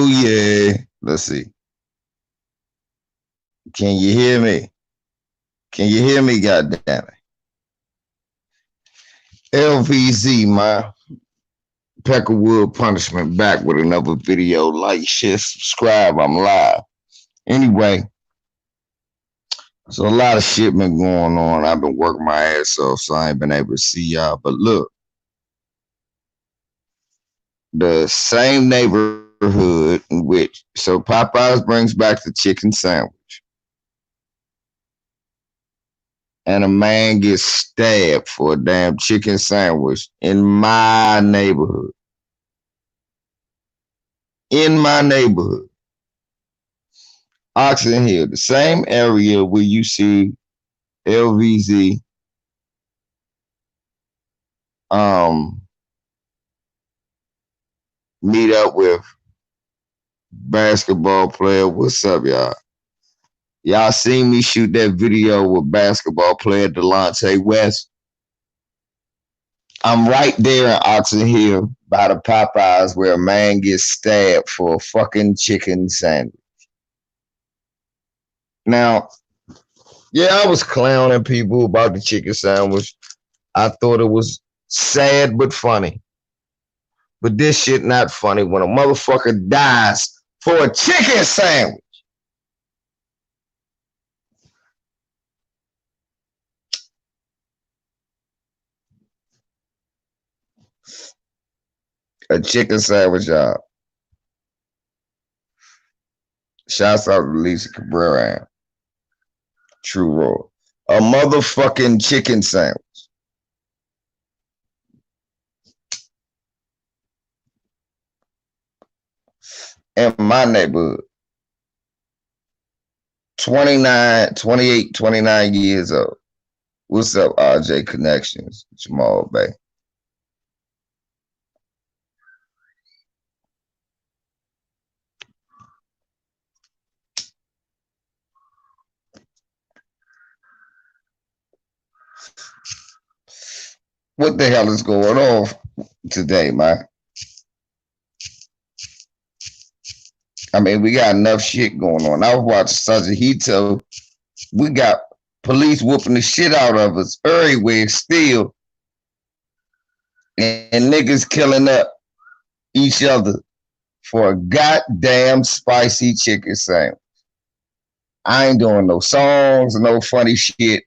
Oh yeah. Let's see. Can you hear me? Can you hear me? Goddamn it. LVZ, my Peckerwood Punishment, back with another video. Like, share, subscribe. I'm live. Anyway, so a lot of shit been going on. I've been working my ass off, so I ain't been able to see y'all. But look, the same neighborhood in which, so Popeyes brings back the chicken sandwich, and a man gets stabbed for a damn chicken sandwich in my neighborhood. In my neighborhood. Oxon Hill, the same area where you see LVZ meet up with basketball player. What's up, y'all? Y'all seen me shoot that video with basketball player Delonte West? I'm right there in Oxon Hill by the Popeyes where a man gets stabbed for a fucking chicken sandwich. Now, yeah, I was clowning people about the chicken sandwich. I thought it was sad but funny. But this shit not funny when a motherfucker dies for a chicken sandwich. A chicken sandwich, y'all. Shouts out to Lisa Cabrera. True Roy. A motherfucking chicken sandwich. In my neighborhood. 29 years old. What's up, RJ Connections? Jamal Bay. What the hell is going on today, man? I mean, we got enough shit going on. I was watching Sajahito. We got police whooping the shit out of us everywhere still. And niggas killing up each other for a goddamn spicy chicken sandwich. I ain't doing no songs, no funny shit,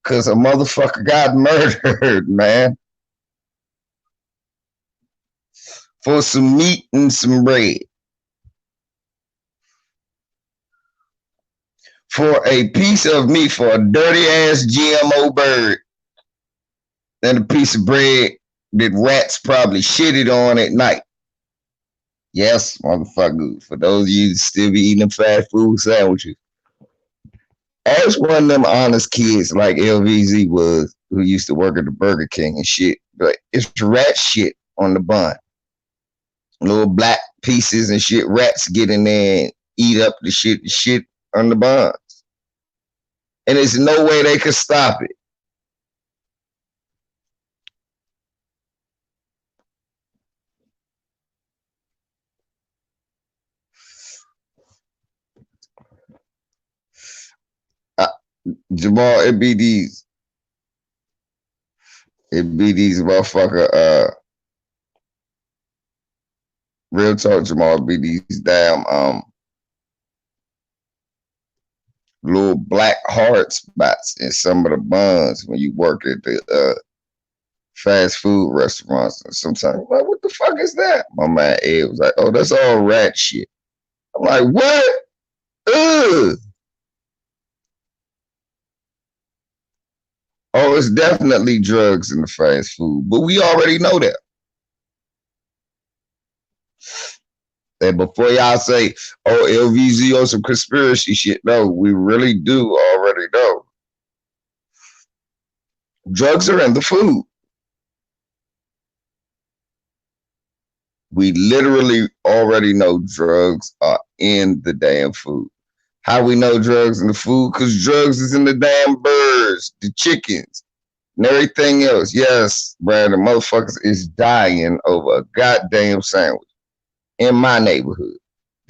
because a motherfucker got murdered, man. For some meat and some bread. For a piece of meat, for a dirty ass GMO bird, and a piece of bread that rats probably shitted on at night. Yes, motherfucker. For those of you that still be eating fast food sandwiches. As one of them honest kids like LVZ was, who used to work at the Burger King and shit, but it's rat shit on the bun. Little black pieces and shit. Rats get in there and eat up the shit on the buns. And there's no way they could stop it. Jamal, it be these motherfucker, real talk, Jamal, it be these damn, little black hard spots in some of the buns when you work at the fast food restaurants. And sometimes I'm like, what the fuck is that? My man Ed was like, oh, that's all rat shit. I'm like, what? Ugh. Oh, it's definitely drugs in the fast food, but we already know that. And before y'all say, oh, LVZ on some conspiracy shit, no, we really do already know. Drugs are in the food. We literally already know drugs are in the damn food. How we know drugs in the food? Because drugs is in the damn birds, the chickens, and everything else. Yes, Brad, the motherfuckers is dying over a goddamn sandwich in my neighborhood.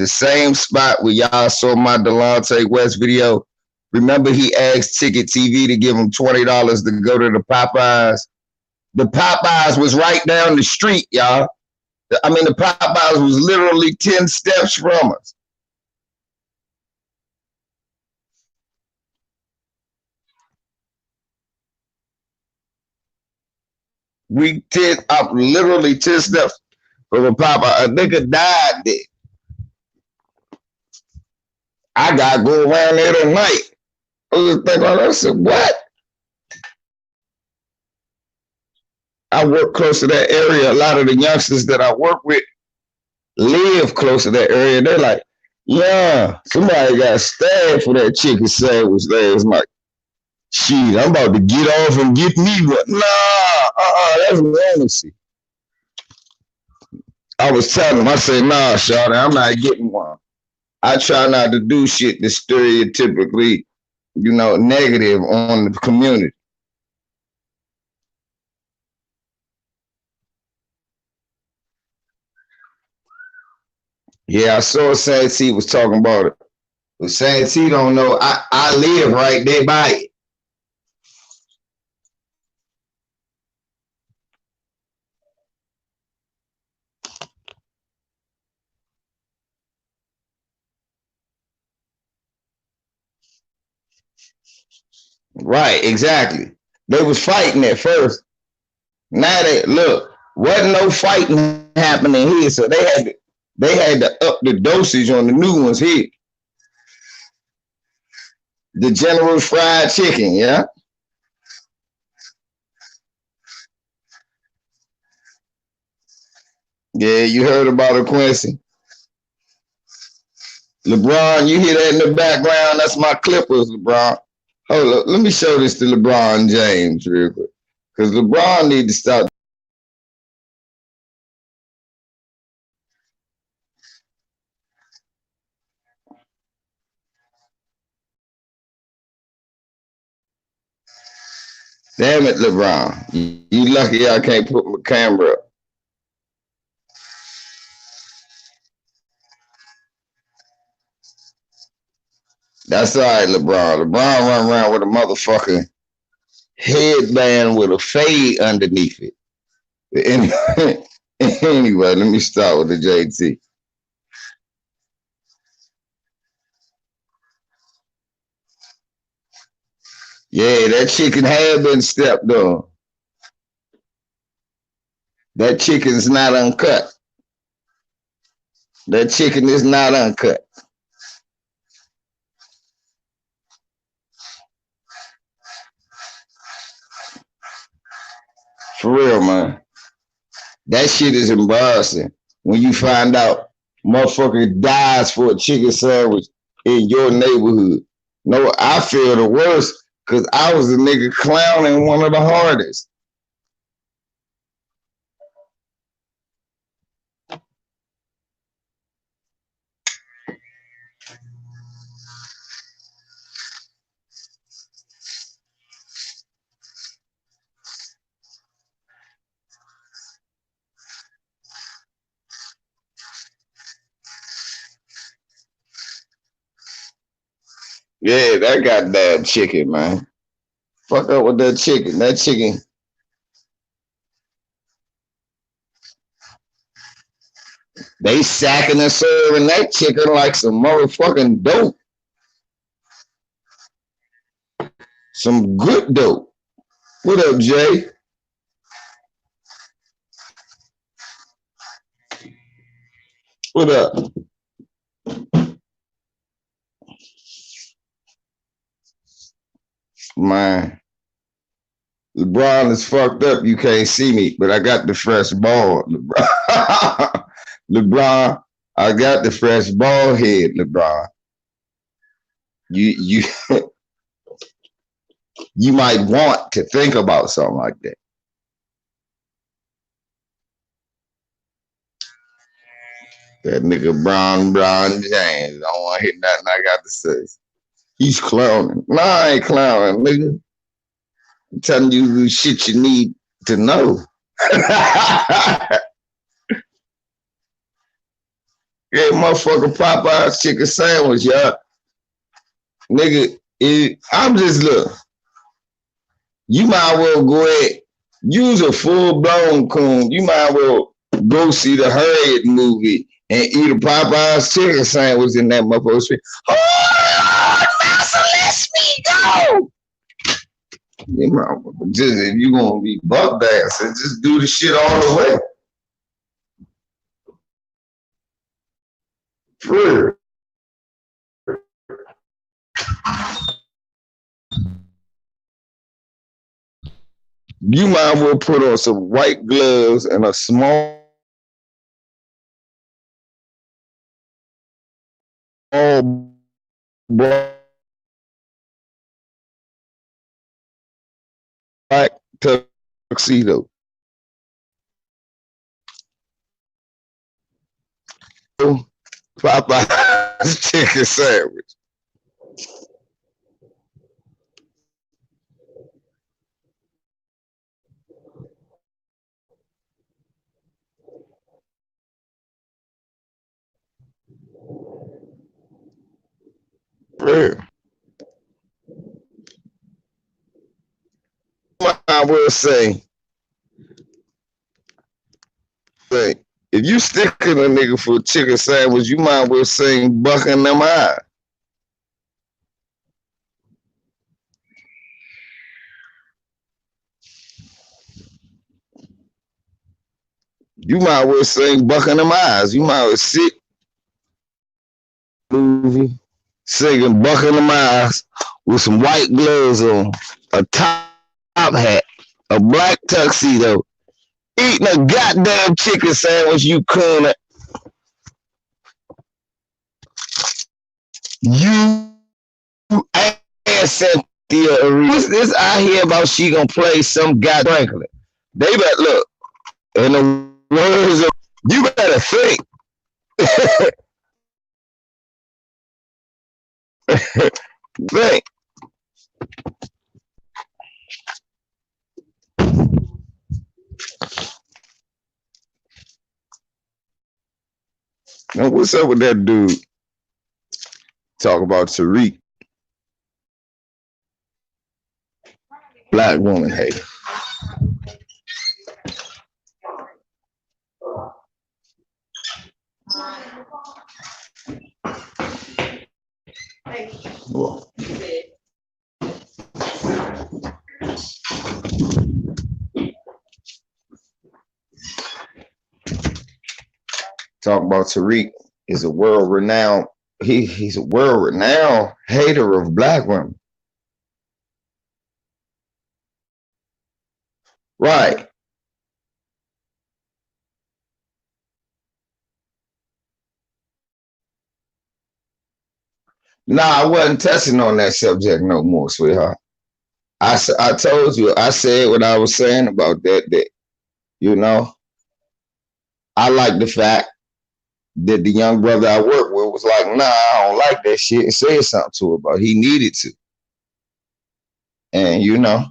the same spot where y'all saw my Delonte West video. Remember, he asked Ticket TV to give him $20 to go to the Popeyes. The Popeyes was right down the street, y'all. I mean, the Popeyes was literally 10 steps from us. We did up literally 10 steps from a Popeye. A nigga died there. I got to go around there tonight. I was thinking, I said, what? I work close to that area. A lot of the youngsters that I work with live close to that area. They're like, yeah, somebody got stabbed for that chicken sandwich last night. Shit, I'm about to get off and get me one. Nah, that's lunacy. I was telling him, I said, nah, Shawty, I'm not getting one. I try not to do shit that's stereotypically, negative on the community. Yeah, I saw Santee was talking about it. But Santee don't know. I live right there by it. Right, exactly. They was fighting at first. Now they look, wasn't no fighting happening here, so they had to up the dosage on the new ones here. The General Fried Chicken, yeah. Yeah, you heard about it, Quincy. LeBron, you hear that in the background? That's my Clippers, LeBron. Hold up, let me show this to LeBron James real quick. Because LeBron need to stop. Damn it, LeBron. You lucky I can't put my camera up. That's all right, LeBron. LeBron run around with a motherfucking headband with a fade underneath it. Anyway, let me start with the JT. Yeah, that chicken had been stepped on. That chicken's not uncut. That chicken is not uncut. For real, man. That shit is embarrassing when you find out motherfucker dies for a chicken sandwich in your neighborhood. No, I feel the worst because I was a nigga clowning one of the hardest. Yeah, that goddamn chicken, man. Fuck up with that chicken. That chicken. They sacking and serving that chicken like some motherfucking dope. Some good dope. What up, Jay? What up? Man, LeBron is fucked up. You can't see me, but I got the fresh ball, LeBron. LeBron, I got the fresh ball head, LeBron. You you might want to think about something like that. That nigga Brown James. I don't want to hit nothing I got to say. He's clowning. Nah, I ain't clowning, nigga. I'm telling you the shit you need to know. Yeah, motherfucker Popeye's chicken sandwich, y'all. Nigga, I'm just look. You might well go ahead, use a full blown coon. You might well go see the Harriet movie and eat a Popeye's chicken sandwich in that motherfucker street. Oh, master, let me go. You know, just if you gonna be buck dancing, just do the shit all the way. For real. You might well put on some white gloves and a small black tuxedo. Popeye's chicken sandwich. Real. I will say, if you sticking a nigga for a chicken sandwich, you might well sing bucking them eyes. You might well sing bucking them eyes. You might well sit movie singing bucking them eyes with some white gloves on, a top hat, a black tuxedo, eating a goddamn chicken sandwich, you coon. You ass Cynthia. What's this I hear about she gonna play some guy Franklin? They better look, in the words of, you better think. Think. Now, what's up with that dude? Talk about Tariq. Black woman hater. Well, talk about Tariq is a world renowned. He's a world renowned hater of black women. Right. Nah, I wasn't touching on that subject no more, sweetheart. I told you, I said what I was saying about that, you know, I like the fact that the young brother I work with was like, nah, I don't like that shit, and said something to her about he needed to. And, you know,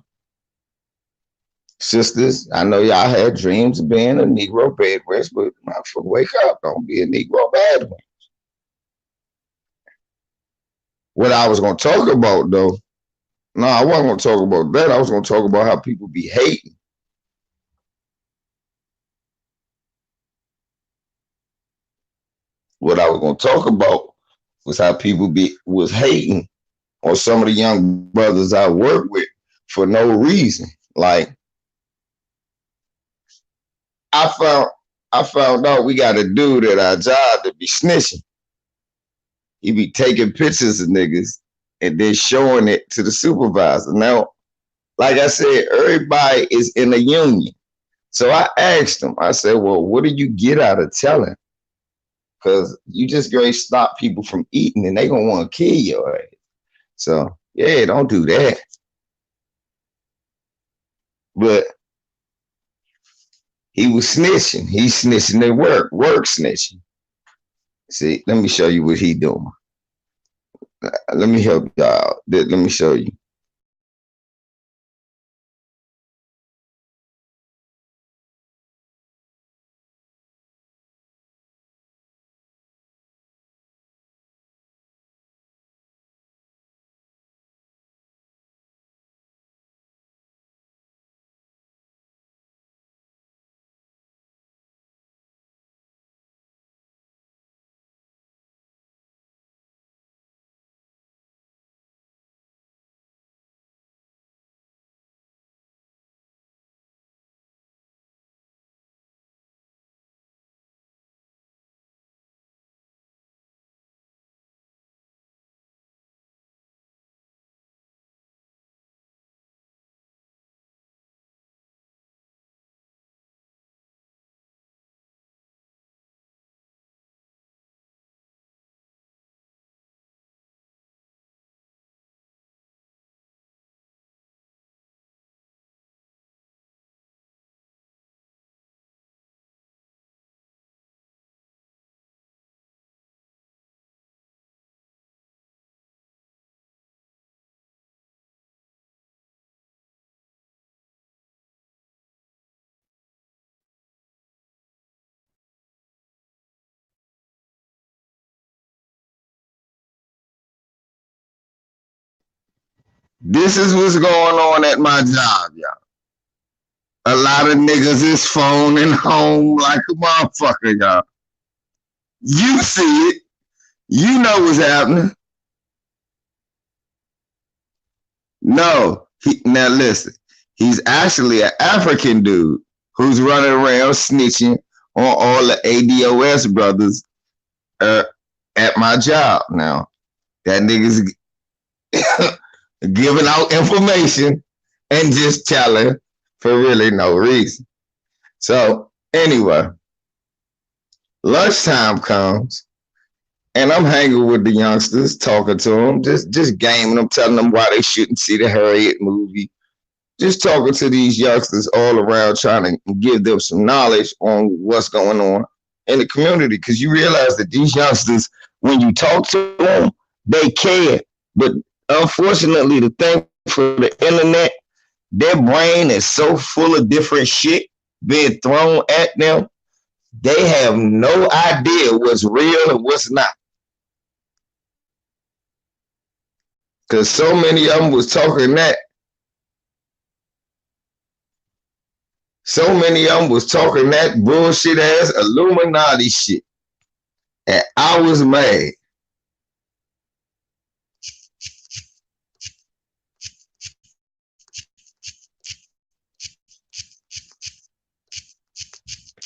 sisters, I know y'all had dreams of being a Negro bedwetter, but motherfucker, wake up. Don't be a Negro bad one. What I was going to talk about, though, no, I wasn't going to talk about that. I was going to talk about how people be hating. What I was going to talk about was how people was hating on some of the young brothers I work with for no reason. Like I found I found out we got a dude at our job to be snitching. He be taking pictures of niggas and then showing it to the supervisor. Now, like I said, everybody is in a union. So I asked him, I said, well, what do you get out of telling? Because you just going to stop people from eating and they going to want to kill your ass. So, yeah, don't do that. But he was snitching. He's snitching at work snitching. See, let me show you what he doing. Let me help y'all. Let me show you. This is what's going on at my job, y'all. A lot of niggas is phoning home like a motherfucker, y'all. You see it. You know what's happening. No. Now listen. He's actually an African dude who's running around snitching on all the ADOS brothers uh, at my job. Now, that nigga's giving out information and just telling for really no reason. So, anyway, lunchtime comes and I'm hanging with the youngsters, talking to them, just gaming them, telling them why they shouldn't see the Harriet movie. Just talking to these youngsters all around, trying to give them some knowledge on what's going on in the community. Because you realize that these youngsters, when you talk to them, they care. But unfortunately, the thing for the internet, their brain is so full of different shit being thrown at them, they have no idea what's real and what's not. Because so many of them was talking that. So many of them was talking that bullshit ass Illuminati shit. And I was mad.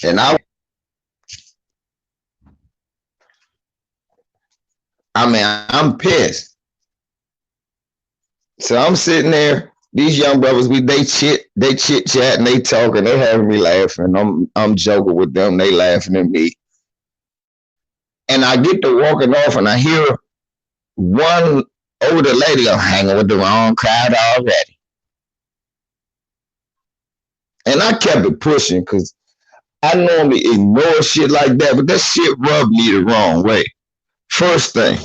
And I'm pissed. So I'm sitting there. These young brothers, they chit chat and they talking. They having me laughing. I'm joking with them. They laughing at me. And I get to walking off, and I hear one older lady. I'm hanging with the wrong crowd already. And I kept it pushing because I normally ignore shit like that, but that shit rubbed me the wrong way. First thing,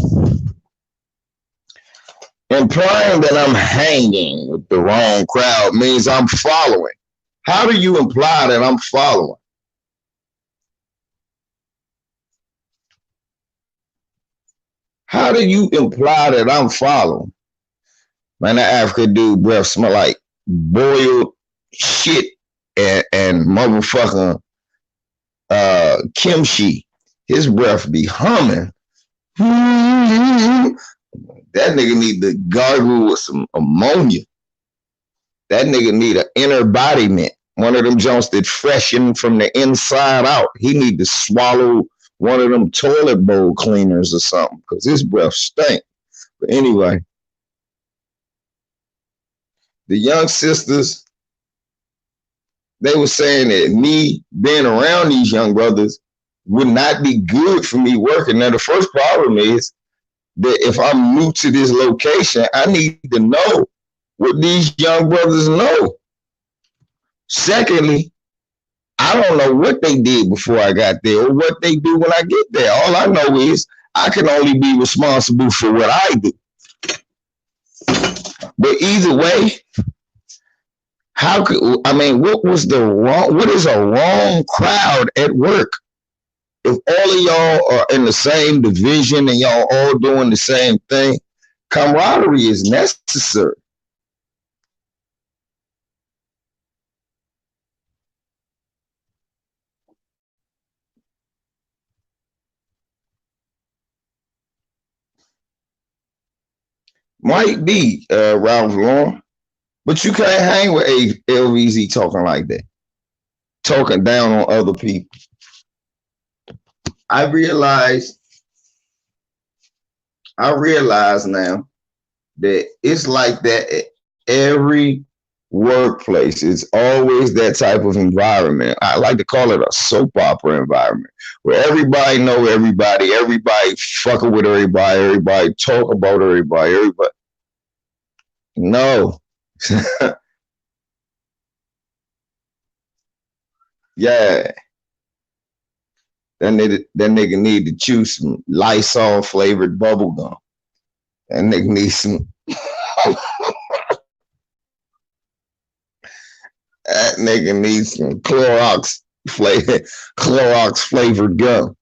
implying that I'm hanging with the wrong crowd means I'm following. How do you imply that I'm following? How do you imply that I'm following? Man, that African dude breath smell like boiled shit and motherfucking kimchi. His breath be humming. That nigga need to gargle with some ammonia. That nigga need an inner embodiment. One of them joints that freshen from the inside out. He need to swallow one of them toilet bowl cleaners or something because his breath stink. But anyway, the young sisters, they were saying that me being around these young brothers would not be good for me working. Now, the first problem is that if I'm new to this location, I need to know what these young brothers know. Secondly, I don't know what they did before I got there or what they do when I get there. All I know is I can only be responsible for what I do. But either way, what is a wrong crowd at work? If all of y'all are in the same division and y'all all doing the same thing, camaraderie is necessary. Might be Ralph Lauren, but you can't hang with a LVZ talking like that, talking down on other people. I realize, now that it's like that at every workplace. It's always that type of environment. I like to call it a soap opera environment where everybody know everybody fucking with everybody talk about everybody. No. Yeah. That nigga need to chew some Lysol flavored bubble gum. That nigga needs some that nigga needs some Clorox flavored gum.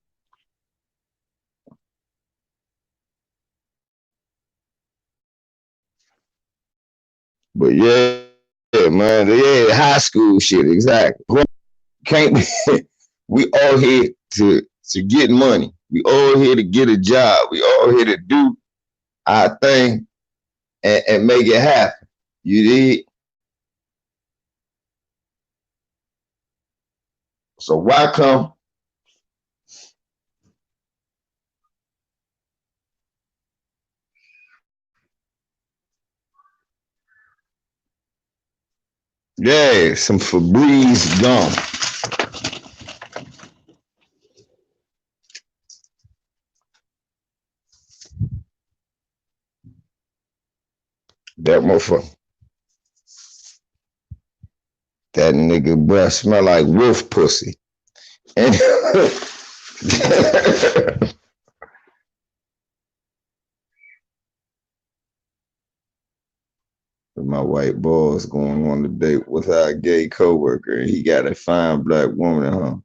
But yeah, man, yeah, high school shit, exactly. Can't be, we all here to get money. We all here to get a job. We all here to do our thing and make it happen. You did. So why come yeah, some Febreze gum. That motherfucker. That nigga breath smell like wolf pussy. And my white boss going on a date with our gay coworker, and he got a fine black woman at home.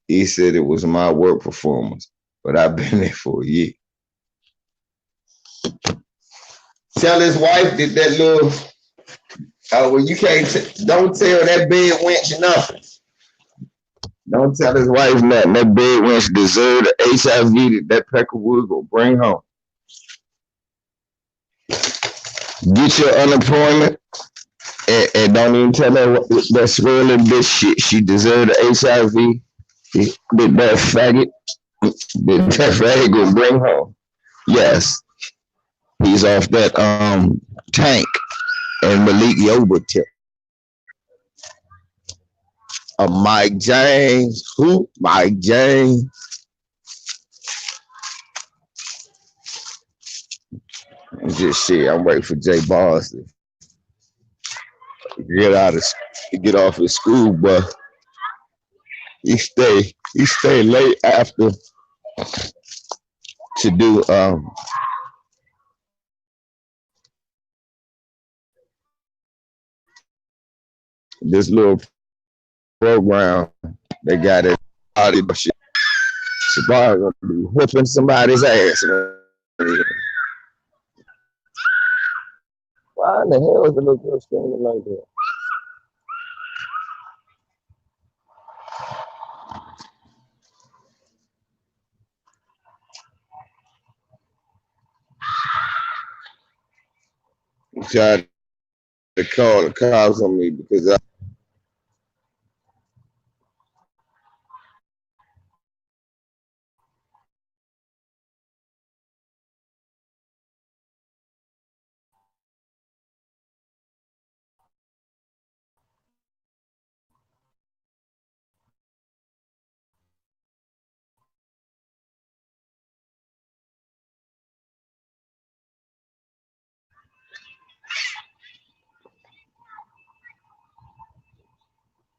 He said it was my work performance, but I've been there for a year. Tell his wife that little. Oh well, you can't. Don't tell that bed wench nothing. Don't tell his wife nothing. That bed wench deserve the HIV that Peckerwood will bring home. Get your unemployment and don't even tell her that's really bitch shit. She deserve the HIV that faggot. That faggot will bring home. Yes, he's off that tank and Malik Yoba tip. Mike James. Who? Mike James. Just shit. I'm waiting for Jay Barnes to get off his school bus. He stay late after to do this little program. They got it out of shit. Sabari gonna be whipping somebody's ass. Why in the hell is the little girl screaming like that? He tried to call the cops on me because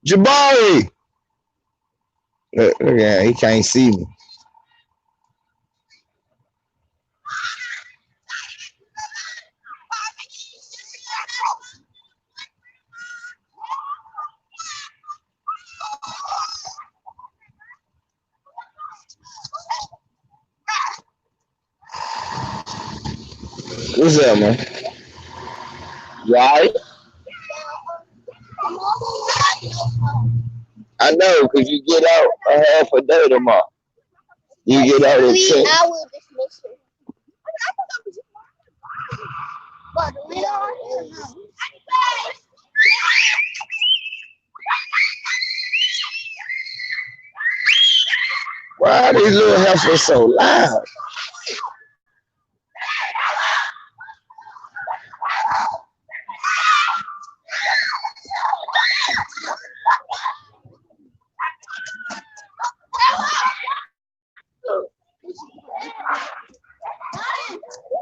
Jabari. Look at him, he can't see me. What's up, man? Right? I know, because you get out a half a day tomorrow. You get out at 10. I will dismiss you. Why are these little heifers so loud?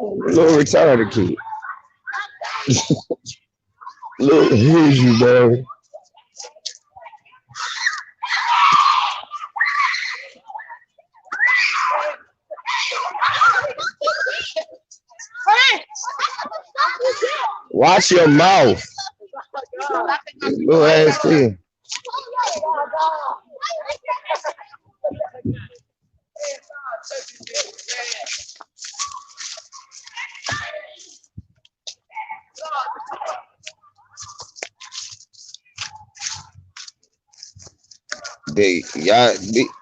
Little retarded kid. Look, here's you, baby. Watch your mouth. Little ass kid.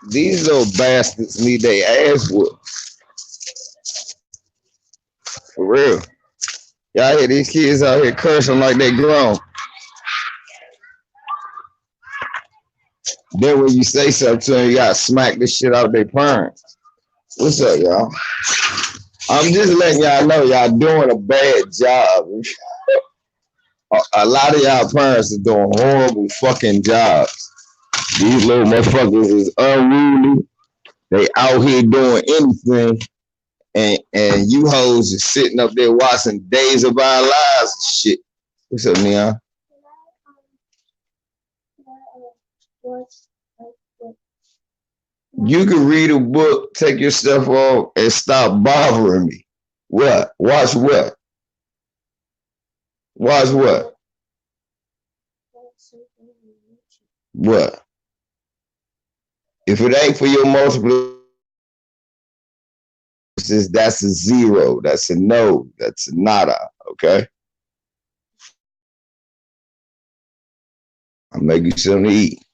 these little bastards need their ass whooped. For real. Y'all hear these kids out here cursing like they grown. Then when you say something to them, you gotta smack the shit out of their parents. What's up, y'all? I'm just letting y'all know y'all doing a bad job. A lot of y'all parents are doing horrible fucking jobs. These little motherfuckers is unruly. They out here doing anything. And you hoes are sitting up there watching Days of Our Lives and shit. What's up, Neon? You can read a book, take your stuff off, and stop bothering me. What? Watch what? Watch what? What? If it ain't for your multiple, that's a zero. That's a no. That's a nada. Okay? I'll make you something to eat.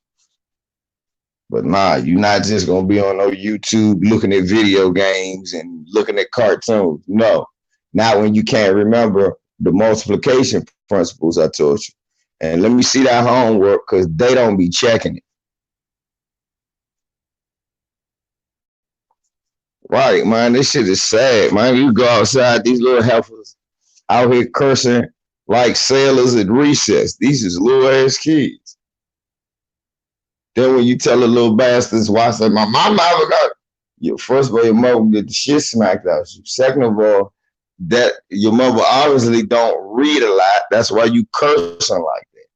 But nah, you're not just gonna be on no YouTube looking at video games and looking at cartoons. No, not when you can't remember the multiplication principles I taught you. And let me see that homework because they don't be checking it. Right, man, this shit is sad, man. You go outside, these little heifers out here cursing like sailors at recess. These is little ass kids. Then when you tell the little bastards, watch that, my mama got you. First of all, your mother get the shit smacked out of you. Second of all, that your mother obviously don't read a lot. That's why you cursing like that.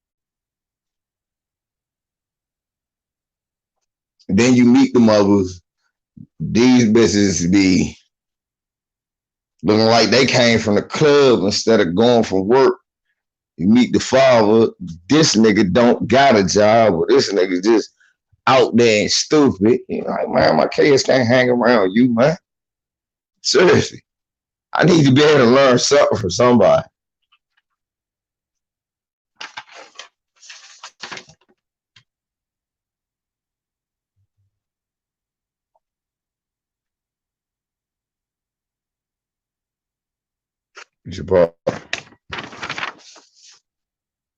And then you meet the mothers. These bitches be looking like they came from the club instead of going from work. You meet the father, this nigga don't got a job, or this nigga just out there and stupid. You know, like, man, my kids can't hang around you, man. Seriously. I need to be able to learn something from somebody.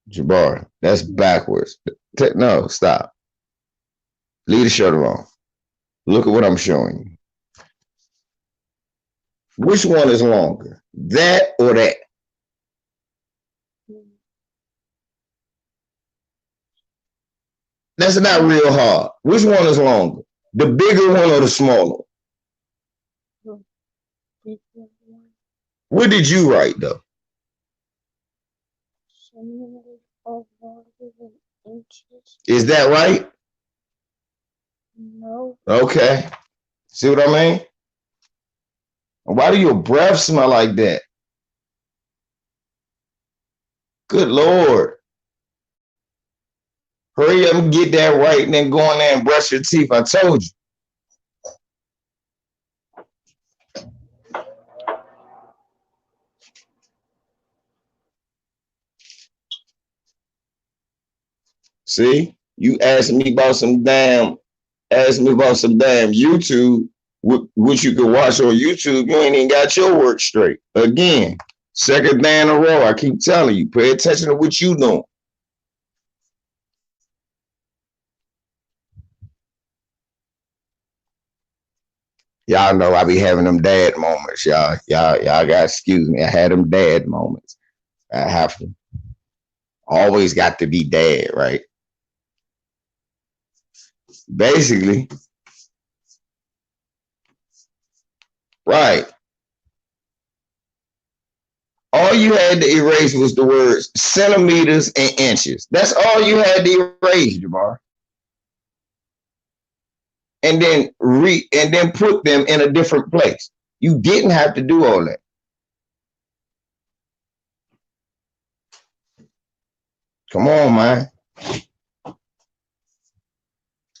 Jabbar, that's backwards. No, stop. Leave the shirt alone. Look at what I'm showing you. Which one is longer? That or that? That's not real hard. Which one is longer? The bigger one or the smaller one? What did you write, though? Is that right? No. Okay. See what I mean? Why do your breath smell like that? Good Lord. Hurry up and get that right and then go in there and brush your teeth. I told you. See? You asked me about some damn YouTube, which you can watch on YouTube. You ain't even got your work straight. Again, second day in a row, I keep telling you, pay attention to what you doing. Y'all know I be having them dad moments, y'all. Y'all got excuse me. I had them dad moments. I have to. Always got to be dad, right? Basically, right. All you had to erase was the words centimeters and inches. That's all you had to erase, Jamar. And then put them in a different place. You didn't have to do all that. Come on, man.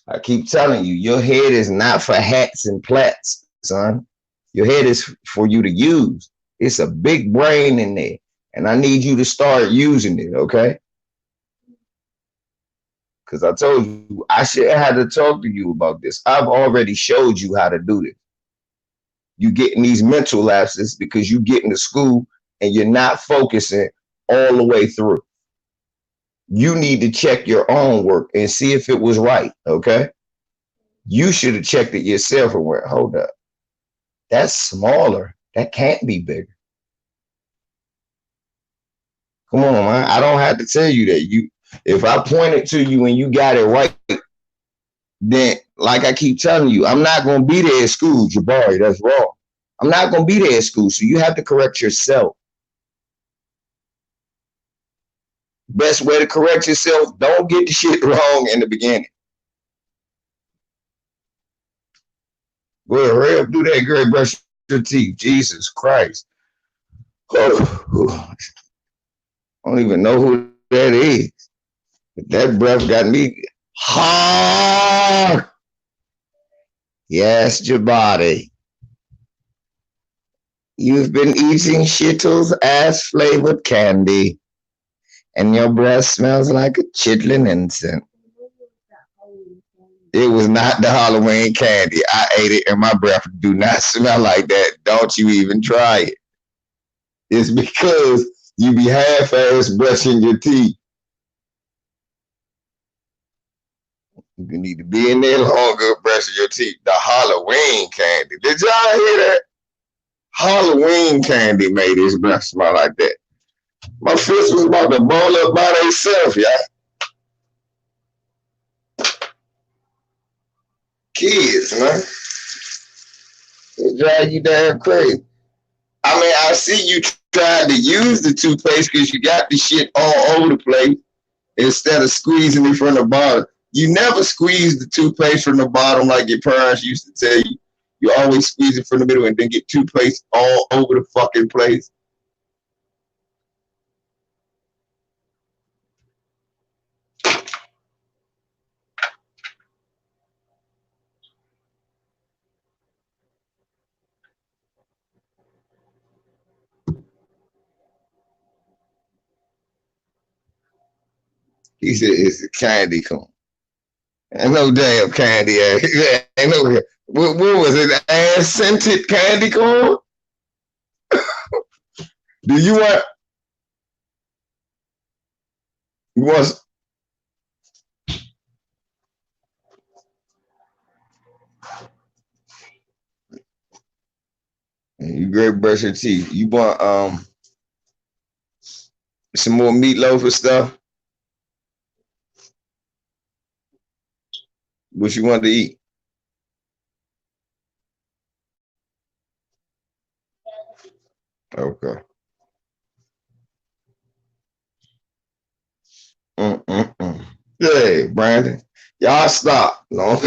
I keep telling you, your head is not for hats and plats, son. Your head is for you to use. It's a big brain in there, and I need you to start using it, okay? because I told you I should have had to talk to you about this. I've already showed you how to do this. You getting these mental lapses because you get into school and you're not focusing all the way through. You need to check your own work and see if it was right. Okay. You should have checked it yourself and went, hold up. That's smaller. That can't be bigger. Come on, man. I don't have to tell you that. If I point it to you and you got it right, then like I keep telling you, I'm not gonna be there at school, Jabari. That's wrong. I'm not gonna be there at school. So you have to correct yourself. Best way to correct yourself, don't get the shit wrong in the beginning. Well, hurry up, do that, girl. Brush your teeth. Jesus Christ. I don't even know who that is. But that breath got me hard. Yes, Jabari. You've been eating Skittles ass flavored candy, and your breath smells like a chitlin incense. It was not the Halloween candy. I ate it, and my breath do not smell like that. Don't you even try it. It's because you be half-ass brushing your teeth. You need to be in there longer brushing your teeth. The Halloween candy. Did y'all hear that? Halloween candy made his breath smell like that. My fist was about to ball up by themselves, y'all. Kids, man. They drive you damn crazy. I mean, I see you tried to use the toothpaste because you got the shit all over the place instead of squeezing it from the bottom. You never squeeze the toothpaste from the bottom like your parents used to tell you. You always squeeze it from the middle and then get toothpaste all over the fucking place. He said it's a candy cone. Ain't no damn candy. Ain't no. What was it? Ass scented candy corn? Do you want? You want? You great brush your teeth. You want some more meatloaf and stuff? What you want to eat? Okay. Mm-mm-mm. Hey, Brandon, y'all stop. Don't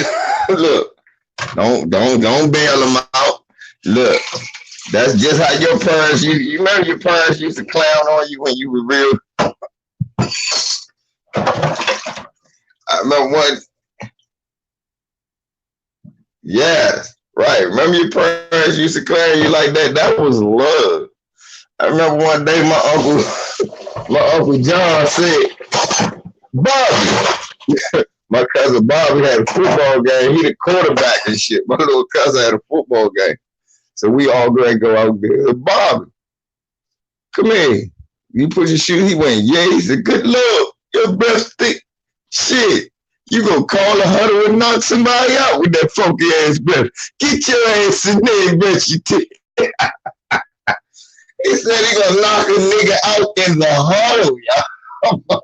look. Don't bail them out. Look, that's just how your parents. You remember your parents used to clown on you when you were real. I remember one. Yes, right. Remember your parents used to clown you like that. That was love. I remember one day my uncle John said, Bobby. My cousin Bobby had a football game. He the quarterback and shit. My little cousin had a football game. So we all going to go out there. Bobby, come here. You put your shoe. He went, yeah. He said, good luck. Your breath thick. Shit. You gonna call a huddle and knock somebody out with that funky ass breath. Get your ass in there and brush your teeth. He said he gonna knock a nigga out in the huddle, y'all.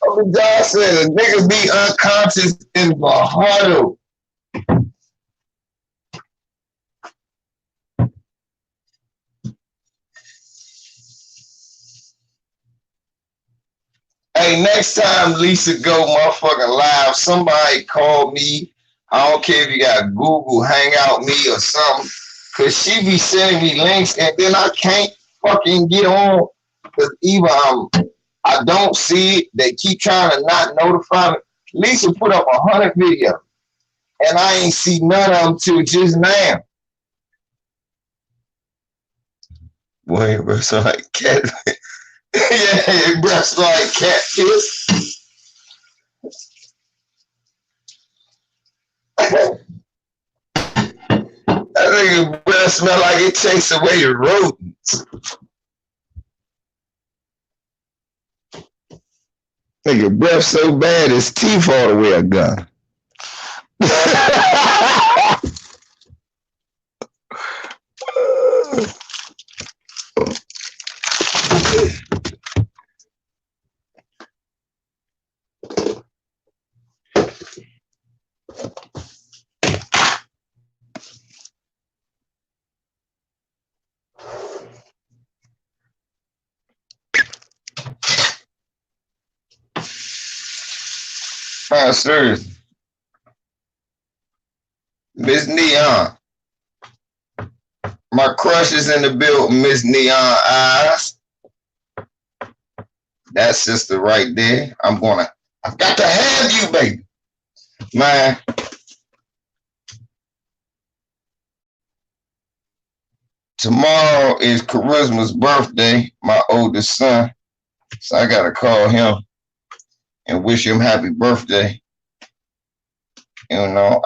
Uncle John said a nigga be unconscious in the huddle. Hey, next time Lisa go motherfucking live, somebody call me. I don't care if you got Google Hangout me or something, cause she be sending me links and then I can't fucking get on. Cause either I don't see it, they keep trying to not notify me. Lisa put up 100 videos, and I ain't see none of them till just now. Boy, it was like cat. Yeah, your breath like catfish. I think your breath smell like it chased away your rodents. Think your breath so bad his teeth all the way a gun. Seriously. Miss Neon. My crush is in the building, Miss Neon Eyes. That sister right there. I've got to have you, baby. Man. Tomorrow is Charisma's birthday, my oldest son. So I gotta call him and wish him happy birthday. You know,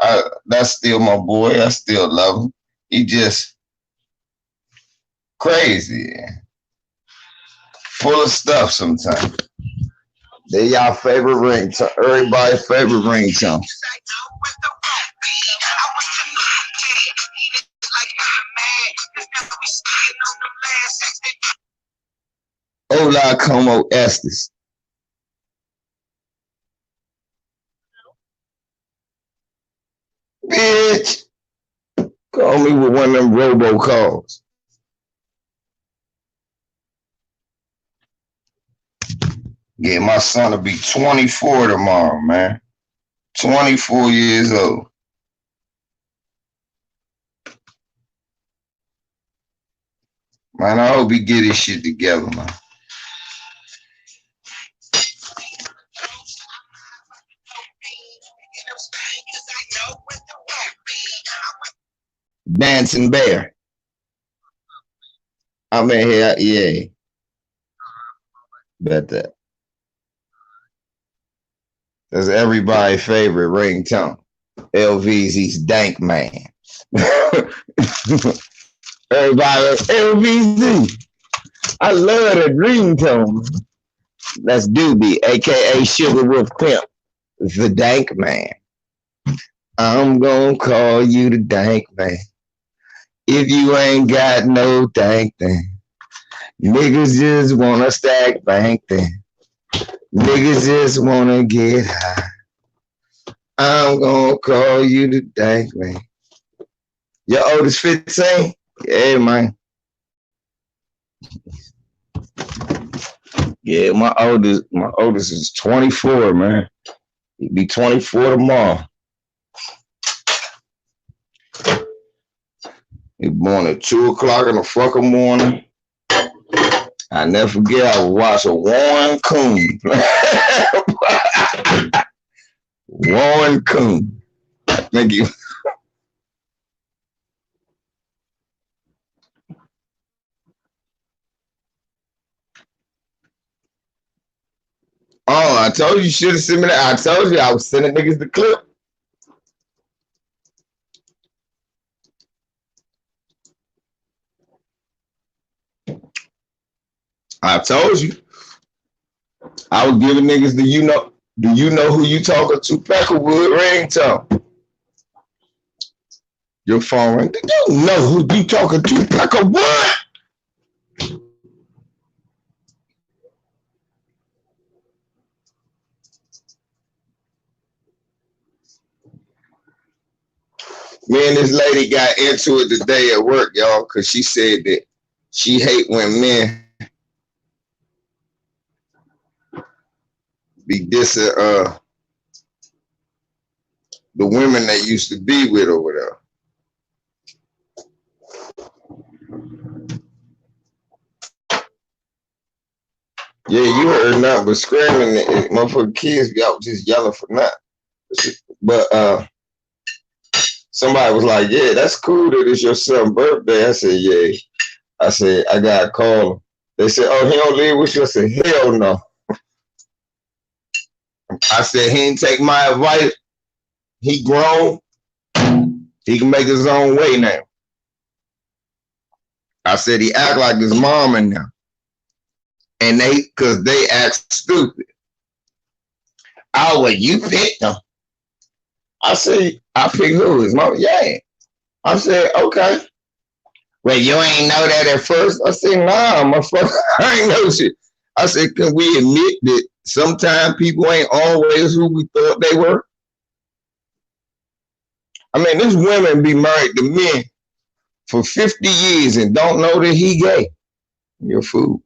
that's still my boy. I still love him. He just crazy. Full of stuff sometimes. They y'all favorite ringtone. Everybody's favorite ringtone. Hola, como estes? Bitch, call me with one of them robocalls. Yeah, my son will be 24 tomorrow, man. 24 years old. Man, I hope he get his shit together, man. Dancing Bear. I'm in here, yeah. Bet that. That's everybody's favorite ringtone. LVZ's Dank Man. Everybody, LVZ. I love that ringtone. That's Doobie, aka Sugar Wolf Pimp, the Dank Man. I'm gonna call you the Dank Man. If you ain't got no dank thing, niggas just wanna stack bank thing. Niggas just wanna get high. I'm gonna call you the Dank Man. Your oldest 15? Yeah, man. Yeah, my oldest is 24, man. He'll be 24 tomorrow. He born at 2 o'clock in the fucking morning. I never forget, I would watch a Warren Coon. Warren Coon. Thank you. Oh, I told you should have sent me that. I told you I was sending niggas the clip. I told you. I was giving niggas do you know who you talking to? Peckerwood ringtone. Your phone ring. Do you know who you talking to? Peckerwood? Me and this lady got into it today at work, y'all, because she said that she hate when men be dissing the women they used to be with or whatever. Yeah, you heard nothing but screaming. Motherfucking kids be out just yelling for nothing. But somebody was like, yeah, that's cool that it's your son's birthday. I said, yeah. I said, I got to call him They said, oh, he don't live with you. I said, hell no. I said, he ain't take my advice. He grown. He can make his own way now. I said, he act like his mom in now. And cause they act stupid. Oh, well, you picked them. I said, I picked who? His mom? Yeah. I said, okay. Well, you ain't know that at first? I said, nah, motherfucker, I ain't know shit. I said, can we admit that sometimes people ain't always who we thought they were? I mean, this women be married to men for 50 years and don't know that he gay. You're a fool.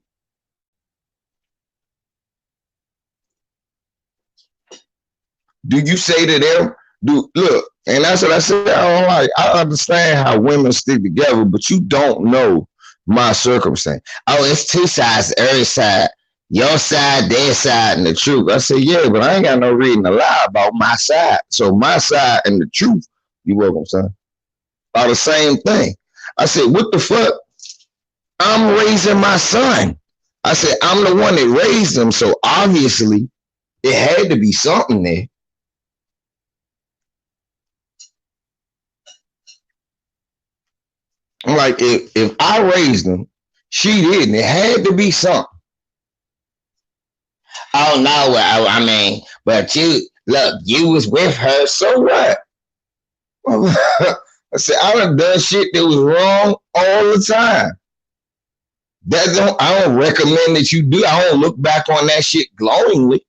Do you say to them, look, and that's what I said, I don't like. I understand how women stick together, but you don't know my circumstance. Oh, it's two sides, every side. Your side, their side, and the truth. I said, yeah, but I ain't got no reason to lie about my side. So my side and the truth, you welcome, son, are the same thing. I said, what the fuck? I'm raising my son. I said, I'm the one that raised him, so obviously it had to be something there. I'm like, if I raised him, she didn't. It had to be something. Oh no, I mean, but you was with her, so what? I said, I done shit that was wrong all the time. I don't recommend that you do. I don't look back on that shit glowingly.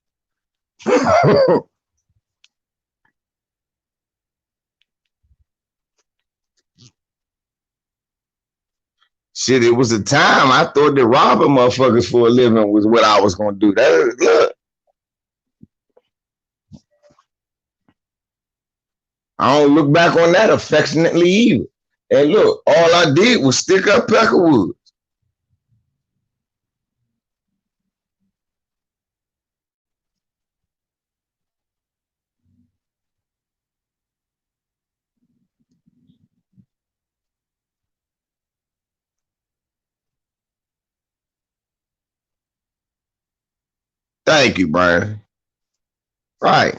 Shit, it was a time I thought that robbing motherfuckers for a living was what I was gonna do. Look. I don't look back on that affectionately either. And look, all I did was stick up Peckerwood. Thank you, Brian. Right.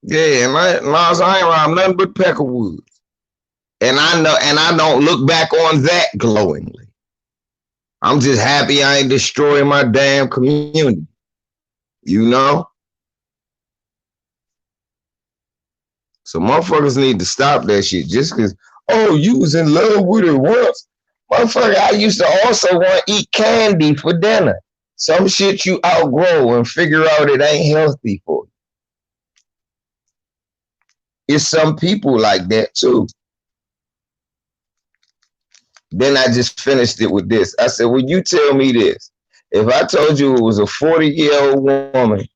Yeah, and I ain't around nothing but Peckerwood. And I know, and I don't look back on that glowingly. I'm just happy I ain't destroying my damn community. You know? So motherfuckers need to stop that shit just because, oh, you was in love with her once. Motherfucker, I used to also want to eat candy for dinner. Some shit you outgrow and figure out it ain't healthy for you. It's some people like that too. Then I just finished it with this. I said, well, you tell me this. If I told you it was a 40-year-old woman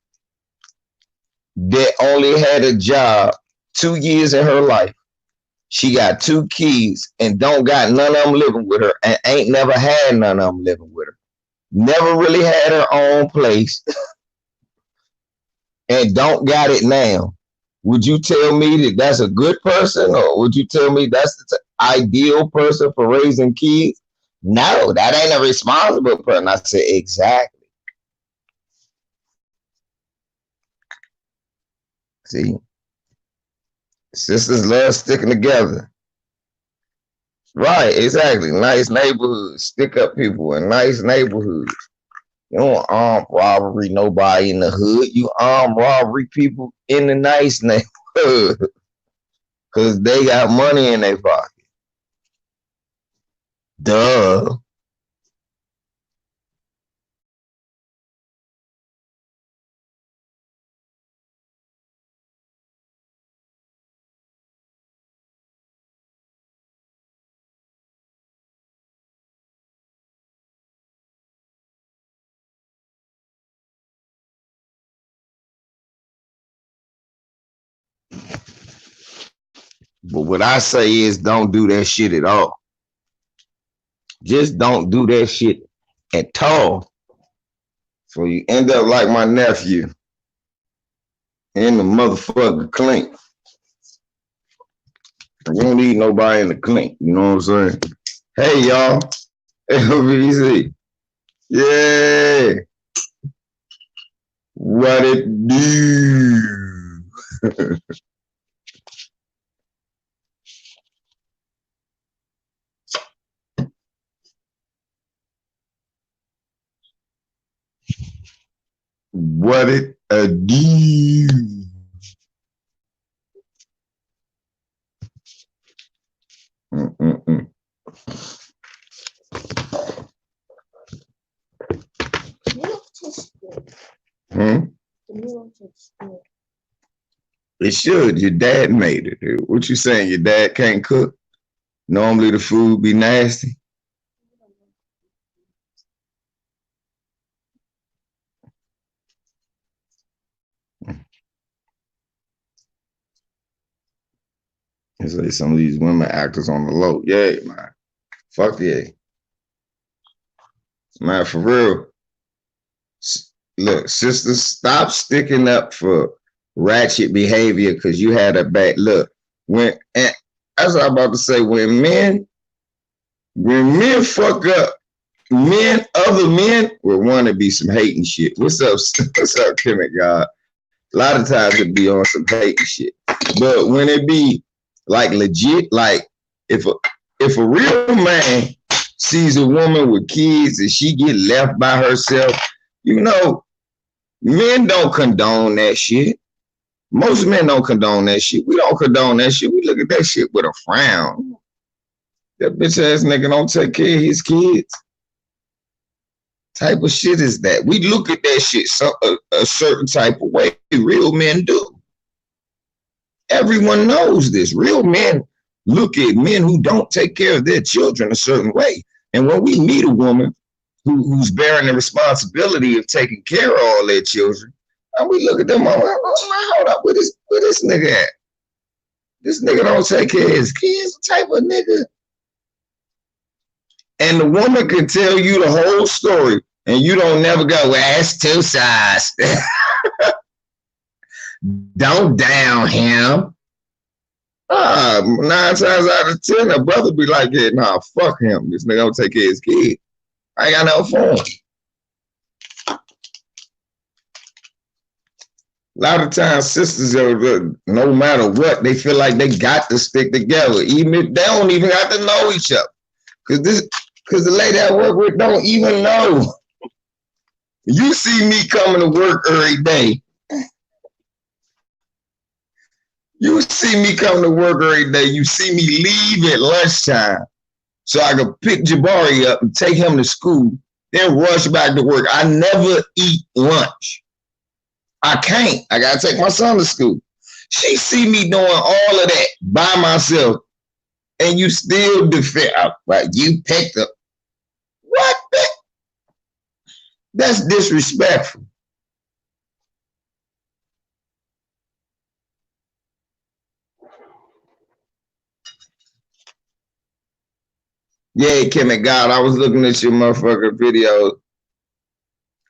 that only had a job 2 years in her life, she got 2 kids and don't got none of them living with her and ain't never had none of them living with her, never really had her own place and don't got it now, would you tell me that that's a good person, or would you tell me that's the ideal person for raising kids? No, that ain't a responsible person. I said, exactly. See, sisters love sticking together. Right, exactly. Nice neighborhoods, stick up people in nice neighborhoods. You don't arm robbery nobody in the hood. You arm robbery people in the nice neighborhood because they got money in their pocket. Duh. But what I say is don't do that shit at all. Just don't do that shit at all. So you end up like my nephew in the motherfucking clink. You don't need nobody in the clink. You know what I'm saying? Hey, y'all. LBC. Yeah. What it do? What it do? Mm-mm-mm. Hmm? It should. Your dad made it. Dude. What you saying? Your dad can't cook? Normally the food be nasty. It's like some of these women actors on the low. Yeah, man. Fuck yeah. Man, for real. Look, sisters, stop sticking up for ratchet behavior because you had a bad look. When and that's what I'm about to say. When men fuck up, other men will want to be some hating shit. What's up? What's up, Kimmy God? A lot of times it be on some hating shit. But when it be like legit, like if a if a real man sees a woman with kids and she get left by herself, you know, men don't condone that shit. Most men don't condone that shit. We don't condone that shit. We look at that shit with a frown. That bitch ass nigga don't take care of his kids. Type of shit is that? We look at that shit a certain type of way. Real men do. Everyone knows this. Real men look at men who don't take care of their children a certain way. And when we meet a woman who's bearing the responsibility of taking care of all their children, and we look at them, hold up, where this nigga at? This nigga don't take care of his kids. What type of nigga? And the woman can tell you the whole story, and you don't never go, well, that's two sides. Don't down him. 9 times out of 10, a brother be like, yeah, nah, fuck him. This nigga don't take care of his kid. I ain't got no phone. A lot of times, sisters are, no matter what, they feel like they got to stick together, even if they don't even have to know each other. Because the lady I work with don't even know. You see me coming to work every day. You see me coming to work every day. You see me leave at lunchtime so I can pick Jabari up and take him to school, then rush back to work. I never eat lunch. I can't. I got to take my son to school. She see me doing all of that by myself, and you still defend. Right? You picked up. What? That's disrespectful. Yeah, Kimmy God, I was looking at your motherfucking video.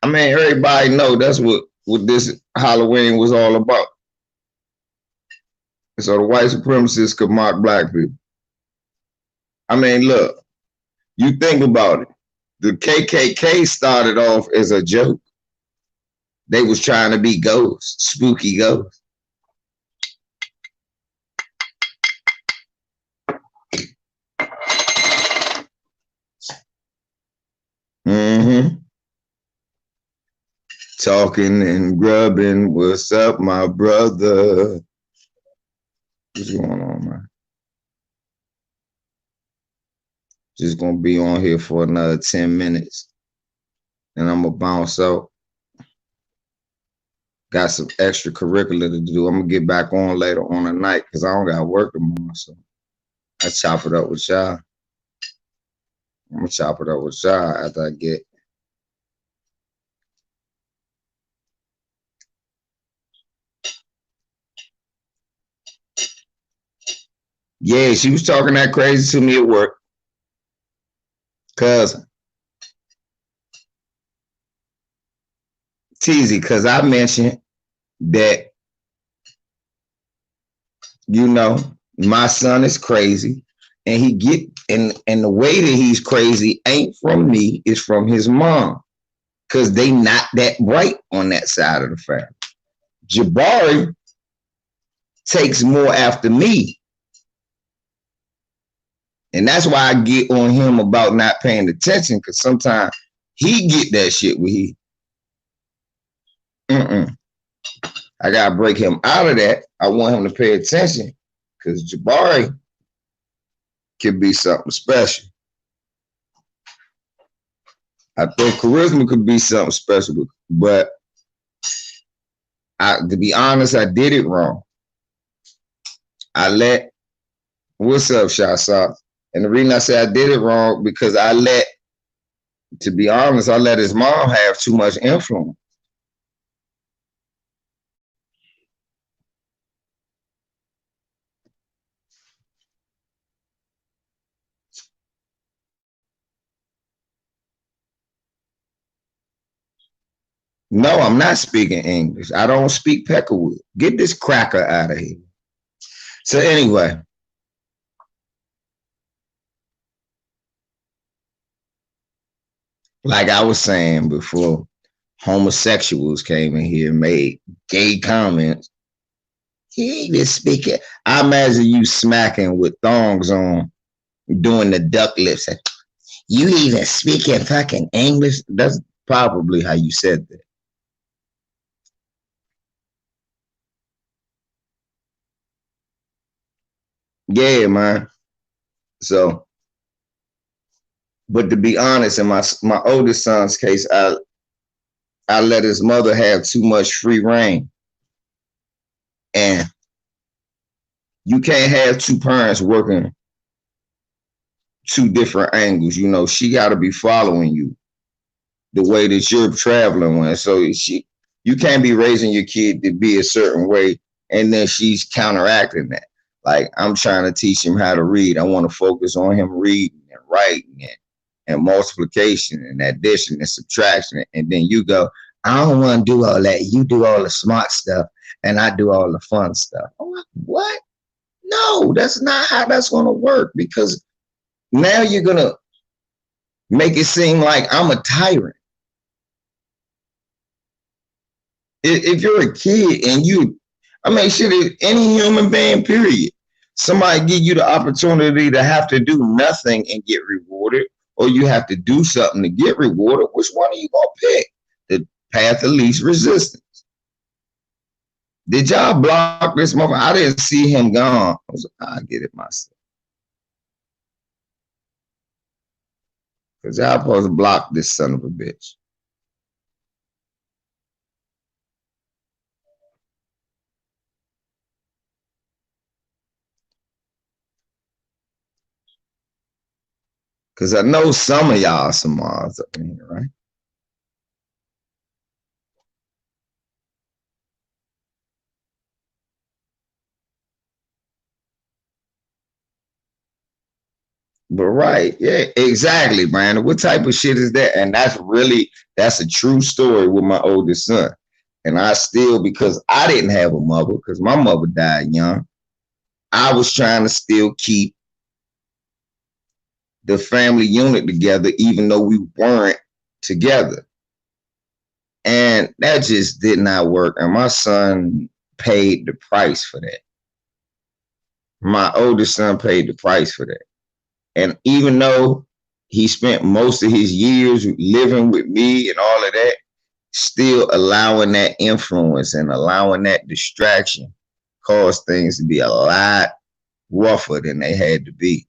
I mean, everybody know that's what this Halloween was all about. So the white supremacists could mock black people. I mean, look, you think about it. The KKK started off as a joke. They was trying to be ghosts, spooky ghosts. Mm-hmm. Talking and grubbing. What's up, my brother? What's going on, man? Just gonna be on here for another 10 minutes. And I'm gonna bounce out. Got some extracurricular to do. I'm gonna get back on later on tonight because I don't got work tomorrow. So I chop it up with y'all. I'm gonna chop it up with y'all after I get. Yeah, she was talking that crazy to me at work. Cousin. Teasy, because I mentioned that, you know, my son is crazy And he get and the way that he's crazy ain't from me, it's from his mom. Cause they not that bright on that side of the family. Jabari takes more after me. And that's why I get on him about not paying attention, because sometimes he get that shit with he. I gotta break him out of that. I want him to pay attention, because Jabari could be something special. I think Charisma could be something special, but to be honest, I did it wrong. What's up, Shasa? And the reason I say I did it wrong, because to be honest, I let his mom have too much influence. No, I'm not speaking English. I don't speak Peckerwood. Get this cracker out of here. So anyway, like I was saying before, homosexuals came in here and made gay comments. He ain't just speaking. I imagine you smacking with thongs on, doing the duck lips. You even speaking fucking English? That's probably how you said that. Yeah, man. So, but to be honest, in my oldest son's case, I let his mother have too much free reign. And you can't have two parents working two different angles. You know, she got to be following you the way that you're traveling with. So you can't be raising your kid to be a certain way, and then she's counteracting that. Like, I'm trying to teach him how to read. I want to focus on him reading and writing and multiplication and addition and subtraction. And then you go, I don't want to do all that. You do all the smart stuff and I do all the fun stuff. I'm like, what? No, that's not how that's going to work, because now you're going to make it seem like I'm a tyrant. If you're a kid and shit, any human being, period, somebody give you the opportunity to have to do nothing and get rewarded, or you have to do something to get rewarded, which one are you going to pick? The path of least resistance. Did y'all block this motherfucker? I didn't see him gone. I was like, I'll get it myself. Because y'all supposed to block this son of a bitch. Because I know some of y'all some Mars up in here, right? But right, yeah, exactly, Brandon. What type of shit is that? And that's a true story with my oldest son. And I still, because I didn't have a mother, because my mother died young, I was trying to still keep the family unit together, even though we weren't together. And that just did not work. And my son paid the price for that. My oldest son paid the price for that. And even though he spent most of his years living with me and all of that, still allowing that influence and allowing that distraction caused things to be a lot rougher than they had to be.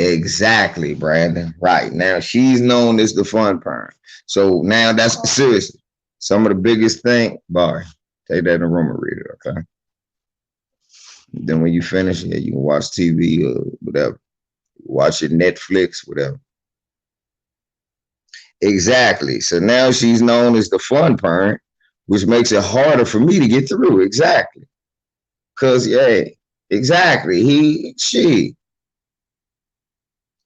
Exactly, Brandon. Right. Now she's known as the fun parent. So now that's seriously some of the biggest thing, Barry. Take that in the room and read it, okay? Then when you finish, yeah, you can watch TV or whatever. Watch your Netflix, whatever. Exactly. So now she's known as the fun parent, which makes it harder for me to get through. Exactly. Because, yeah, Exactly.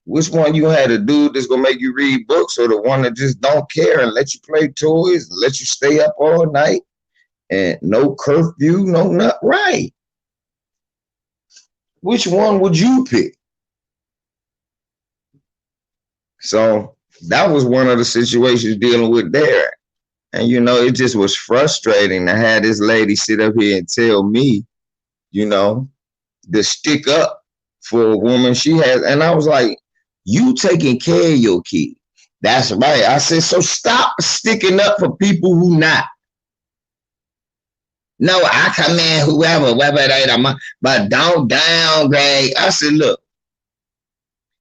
Which one you had a dude that's gonna make you read books, or the one that just don't care and let you play toys and let you stay up all night and no curfew, no not right? Which one would you pick? So that was one of the situations dealing with there. And it just was frustrating to have this lady sit up here and tell me, you know, to stick up for a woman she has. And I was like, you taking care of your kid. That's right. I said, so stop sticking up for people who not. No, I command whoever, whether they are, but don't downgrade. I said, look,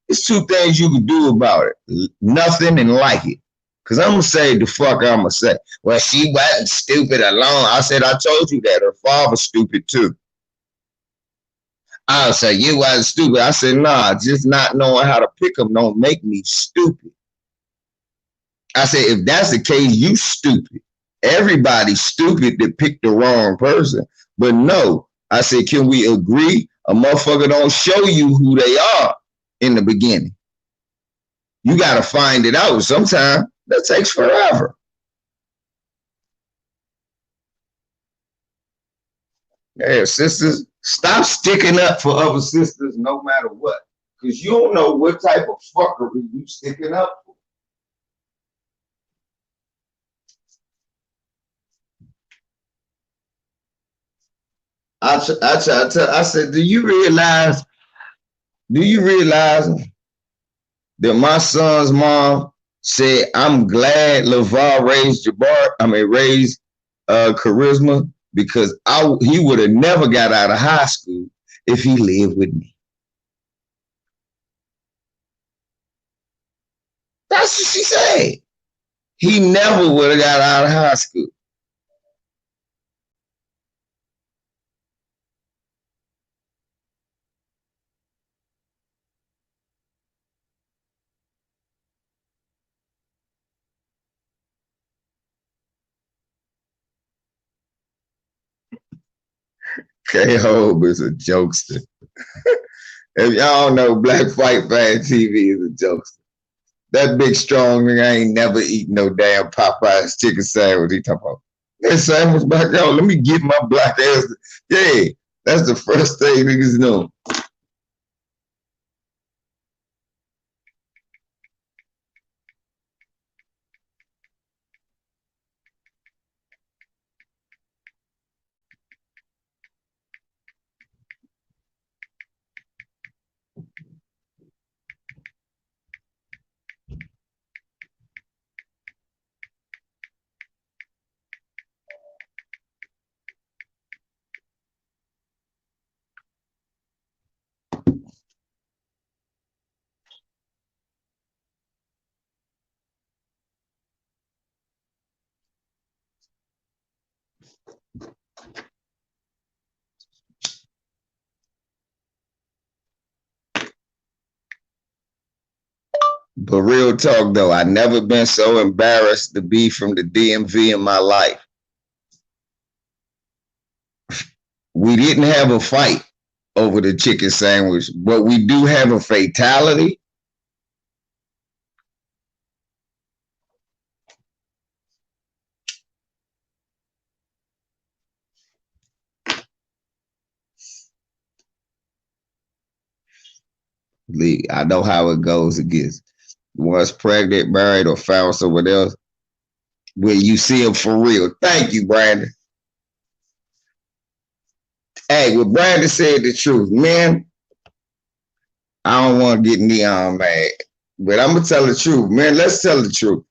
there's two things you can do about it. Nothing and like it. Because I'm going to say the fuck I'm going to say. Well, she wasn't stupid alone. I said, I told you that. Her father's stupid too. I said, you wasn't stupid. I said, nah, just not knowing how to pick them don't make me stupid. I said, if that's the case, you stupid. Everybody's stupid that picked the wrong person. But no, I said, can we agree? A motherfucker don't show you who they are in the beginning. You got to find it out. Sometimes that takes forever. Yeah, sisters, stop sticking up for other sisters no matter what. Because you don't know what type of fuckery you sticking up for. I said, do you realize that my son's mom said, I'm glad LeVar raised Charisma, because he would have never got out of high school if he lived with me. That's what she said. He never would have got out of high school. K-Hope is a jokester. If y'all know, Black Fight Fan TV is a jokester. That big strong nigga ain't never eaten no damn Popeye's chicken sandwich. He talking about that sandwich back out. Let me get my black ass. Yeah, that's the first thing niggas know. But real talk though, I never been so embarrassed to be from the DMV in my life. We didn't have a fight over the chicken sandwich, but we do have a fatality. I know how it goes. It gets once pregnant, married, or found someone else. When you see them for real. Thank you, Brandon. Hey, what Brandon said the truth, man. I don't want to get Neon mad, but I'm gonna tell the truth, man. Let's tell the truth.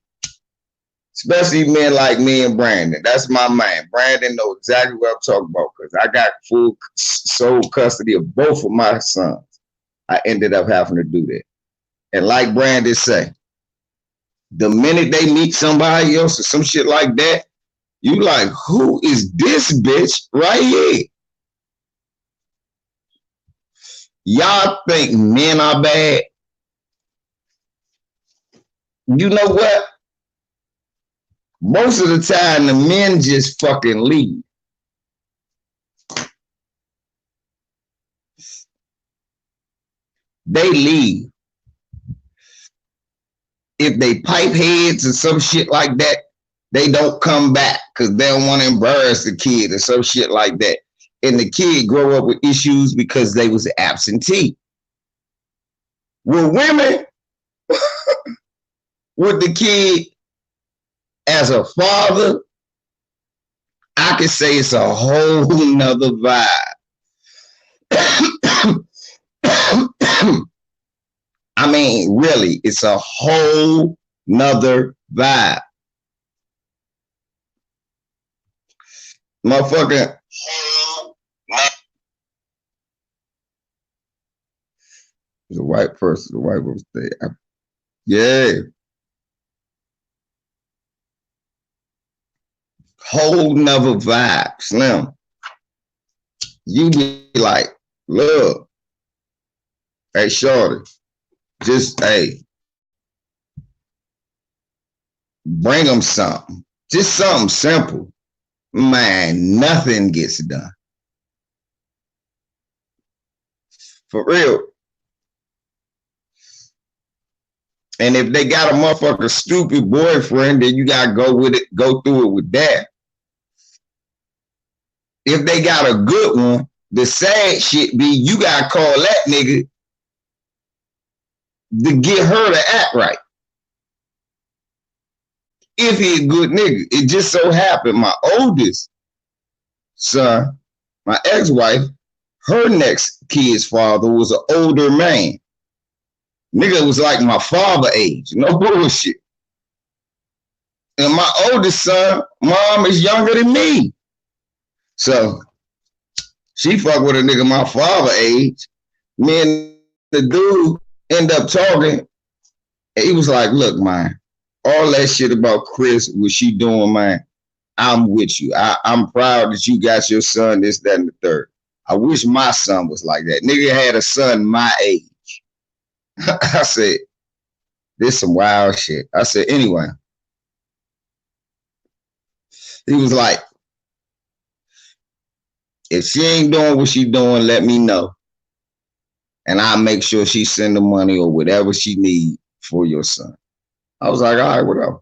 Especially men like me and Brandon. That's my man. Brandon knows exactly what I'm talking about, because I got full sole custody of both of my sons. I ended up having to do that. And like Brandon say, the minute they meet somebody else or some shit like that, you like, who is this bitch right here? Y'all think men are bad? You know what? Most of the time, the men just fucking leave. they leave. If they pipe heads or some shit like that, they don't come back because they don't want to embarrass the kid or some shit like that. And the kid grow up with issues because they was absentee. With women, with the kid as a father, I could say it's a whole nother vibe. I mean, really, it's a whole nother vibe. Motherfucker. It's a white person, a white woman say, yeah. Whole nother vibe, Slim. You be like, look, hey, shorty, just, hey, bring them something. Just something simple. Man, nothing gets done. For real. And if they got a motherfucker stupid boyfriend, then you gotta go with it, go through it with that. If they got a good one, the sad shit be you gotta call that nigga to get her to act right. If he a good nigga. It just so happened my oldest son, my ex-wife, her next kid's father was an older man. Nigga was like my father age. No bullshit. And my oldest son, mom is younger than me. So she fuck with a nigga my father age. Me and the dude end up talking. And he was like, look, man, all that shit about Chris, what she doing, man, I'm with you. I'm proud that you got your son, this, that, and the third. I wish my son was like that. Nigga had a son my age. I said, this some wild shit. I said, anyway. He was like, if she ain't doing what she doing, let me know. And I'll make sure she send the money or whatever she need for your son. I was like, all right, whatever.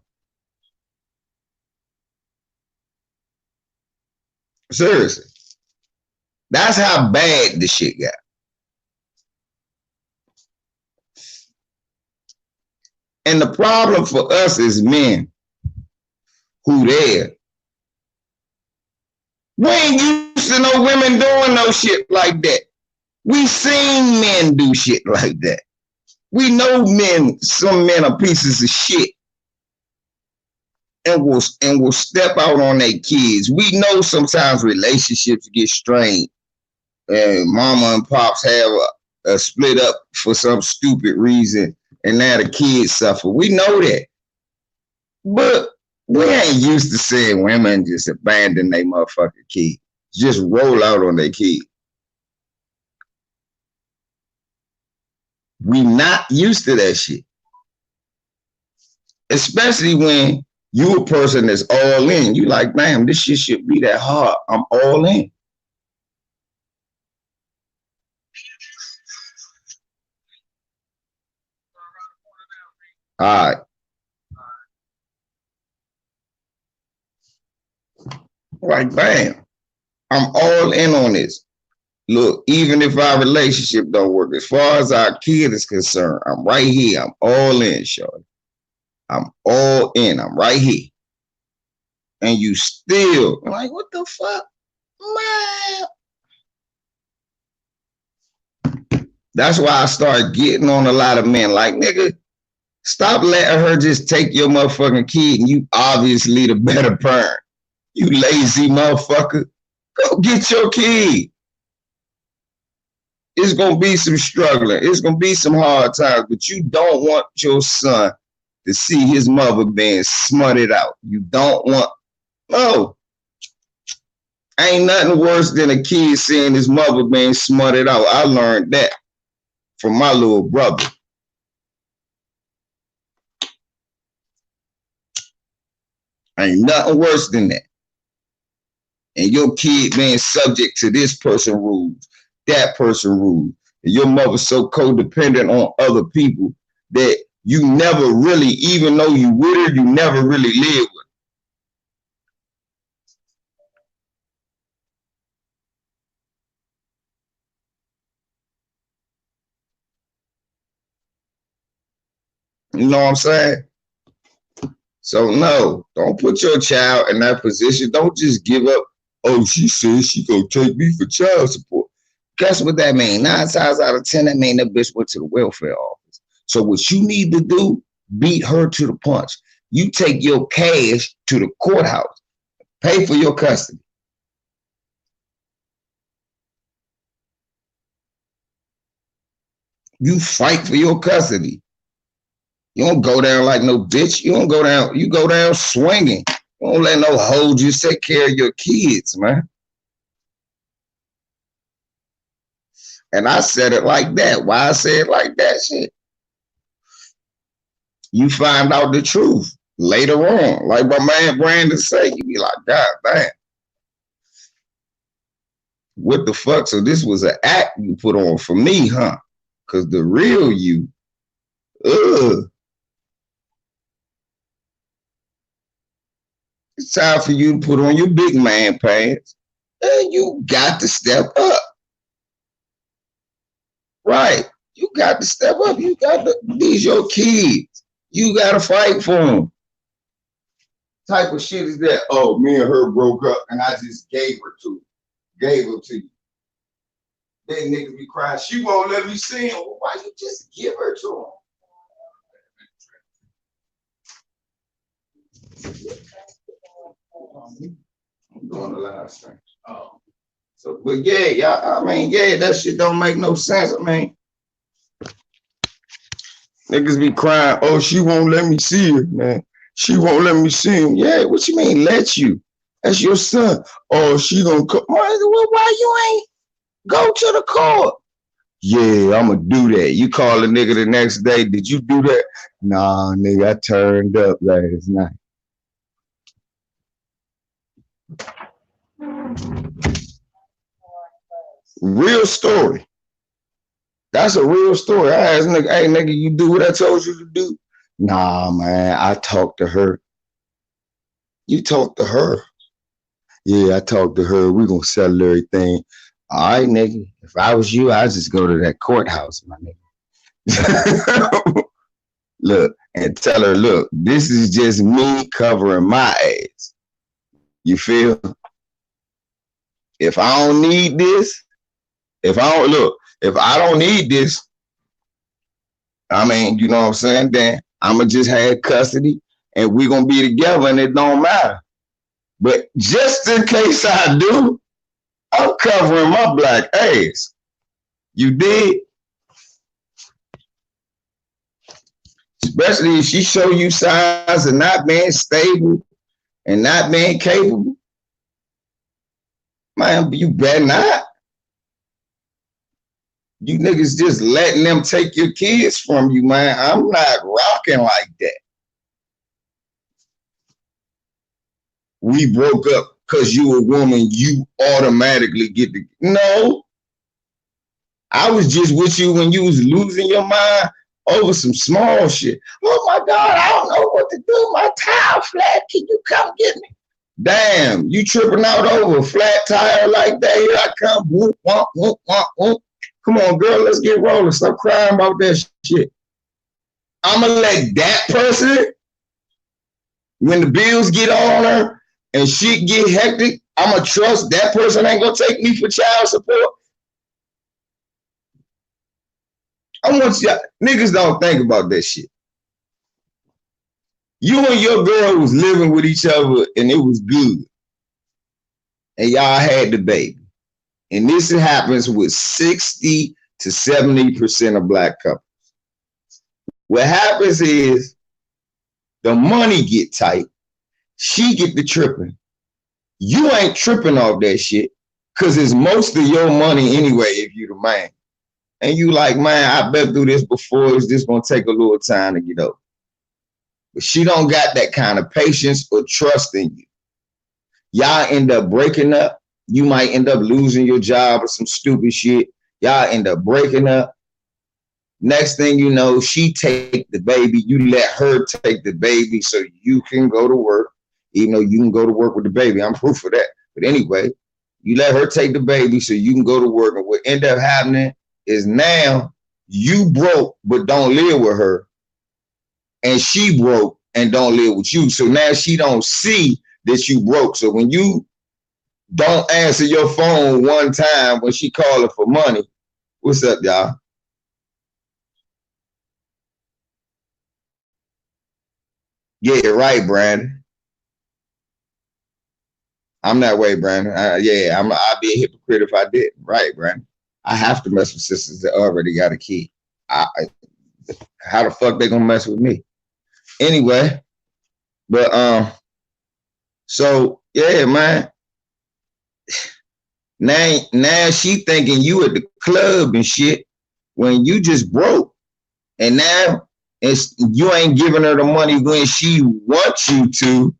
Seriously. That's how bad the shit got. And the problem for us as men who there, we ain't used to no women doing no shit like that. We seen men do shit like that. We know men, some men are pieces of shit and will step out on their kids. We know sometimes relationships get strained and mama and pops have a split up for some stupid reason and now the kids suffer. We know that. But we ain't used to seeing women just abandon their motherfucking kids. Just roll out on their kids. We not used to that shit. Especially when you a person that's all in. You like, damn, this shit should be that hard. I'm all in. All right. Like, bam, I'm all in on this. Look, even if our relationship don't work, as far as our kid is concerned, I'm right here. I'm all in, shorty. I'm all in. I'm right here. And you still like, what the fuck? Man. That's why I started getting on a lot of men. Like, nigga, stop letting her just take your motherfucking kid and you obviously the better parent. You lazy motherfucker. Go get your kid. It's going to be some struggling. It's going to be some hard times, but you don't want your son to see his mother being smutted out. You don't want, no. Ain't nothing worse than a kid seeing his mother being smutted out. I learned that from my little brother. Ain't nothing worse than that. And your kid being subject to this person rules, that person rules. Your mother's so codependent on other people that you never really, even though you with her, you never really live with her. You know what I'm saying? So no, don't put your child in that position. Don't just give up. Oh, she says she gonna take me for child support. Guess what that mean? 9 times out of 10, that mean that bitch went to the welfare office. So what you need to do, beat her to the punch. You take your cash to the courthouse, pay for your custody. You fight for your custody. You don't go down like no bitch. You don't go down. You go down swinging. You don't let no hoe just take care of your kids, man. And I said it like that. Why I say it like that? Shit. You find out the truth later on. Like my man Brandon say, you be like, God damn. What the fuck? So this was an act you put on for me, huh? Because the real you, ugh. It's time for you to put on your big man pants. And you got to step up. Right. You got to step up. You got to, these your kids. You got to fight for them. Type of shit is that, oh, me and her broke up and I just gave her to you. Then niggas be crying, she won't let me see him. Well, why you just give her to him? I'm doing the last thing. Oh. So, but yeah, y'all, I mean, yeah, that shit don't make no sense. I mean, niggas be crying, oh, she won't let me see her, man. She won't let me see him. Yeah, what you mean, let you? That's your son. Oh, she gonna come. Why you ain't go to the court? Yeah, I'm gonna do that. You call a nigga the next day. Did you do that? Nah, nigga, I turned up last night. Real story. That's a real story. I asked nigga, hey nigga, you do what I told you to do? Nah, man, I talked to her. You talked to her? Yeah, I talked to her. We gonna settle everything. All right, nigga. If I was you, I'd just go to that courthouse, my nigga. Look, and tell her, look, this is just me covering my ass. You feel? If I don't need this, if I don't need this, I mean, you know what I'm saying? Then I'ma just have custody and we're gonna be together and it don't matter. But just in case I do, I'm covering my black ass. You did? Especially if she show you signs of not being stable and not being capable. Man, you better not. You niggas just letting them take your kids from you, man. I'm not rocking like that. We broke up because you a woman, you automatically get the, no. I was just with you when you was losing your mind over some small shit. Oh my God, I don't know what to do. My tire flat. Can you come get me? Damn, you tripping out over a flat tire like that? Here I come. Whoop, whoop, whoop, whoop, whoop. Come on, girl, let's get rolling. Stop crying about that shit. I'm going to let that person, when the bills get on her and shit get hectic, I'm going to trust that person ain't going to take me for child support. I want y'all, niggas don't think about that shit. You and your girl was living with each other and it was good. And y'all had the baby. And this happens with 60 to 70% of black couples. What happens is the money get tight. She get the tripping. You ain't tripping off that shit because it's most of your money anyway if you the man. And you like, man, I've been through this before. It's just going to take a little time to get over. But she don't got that kind of patience or trust in you. Y'all end up breaking up. You might end up losing your job or some stupid shit. Y'all end up breaking up. Next thing you know, she take the baby. You let her take the baby so you can go to work, even though you can go to work with the baby. I'm proof of that. But anyway, you let her take the baby so you can go to work. And what end up happening is now you broke but don't live with her, and she broke and don't live with you. So now she don't see that you broke. So when you don't answer your phone one time when she calling for money, what's up, y'all? Yeah, right, Brandon. I'm that way, Brandon. I'd be a hypocrite if I did. Right, Brandon. I have to mess with sisters that already got a kid. How the fuck they gonna mess with me? Anyway, but so yeah, man. Now she thinking you at the club and shit when you just broke, and now you ain't giving her the money when she wants you to.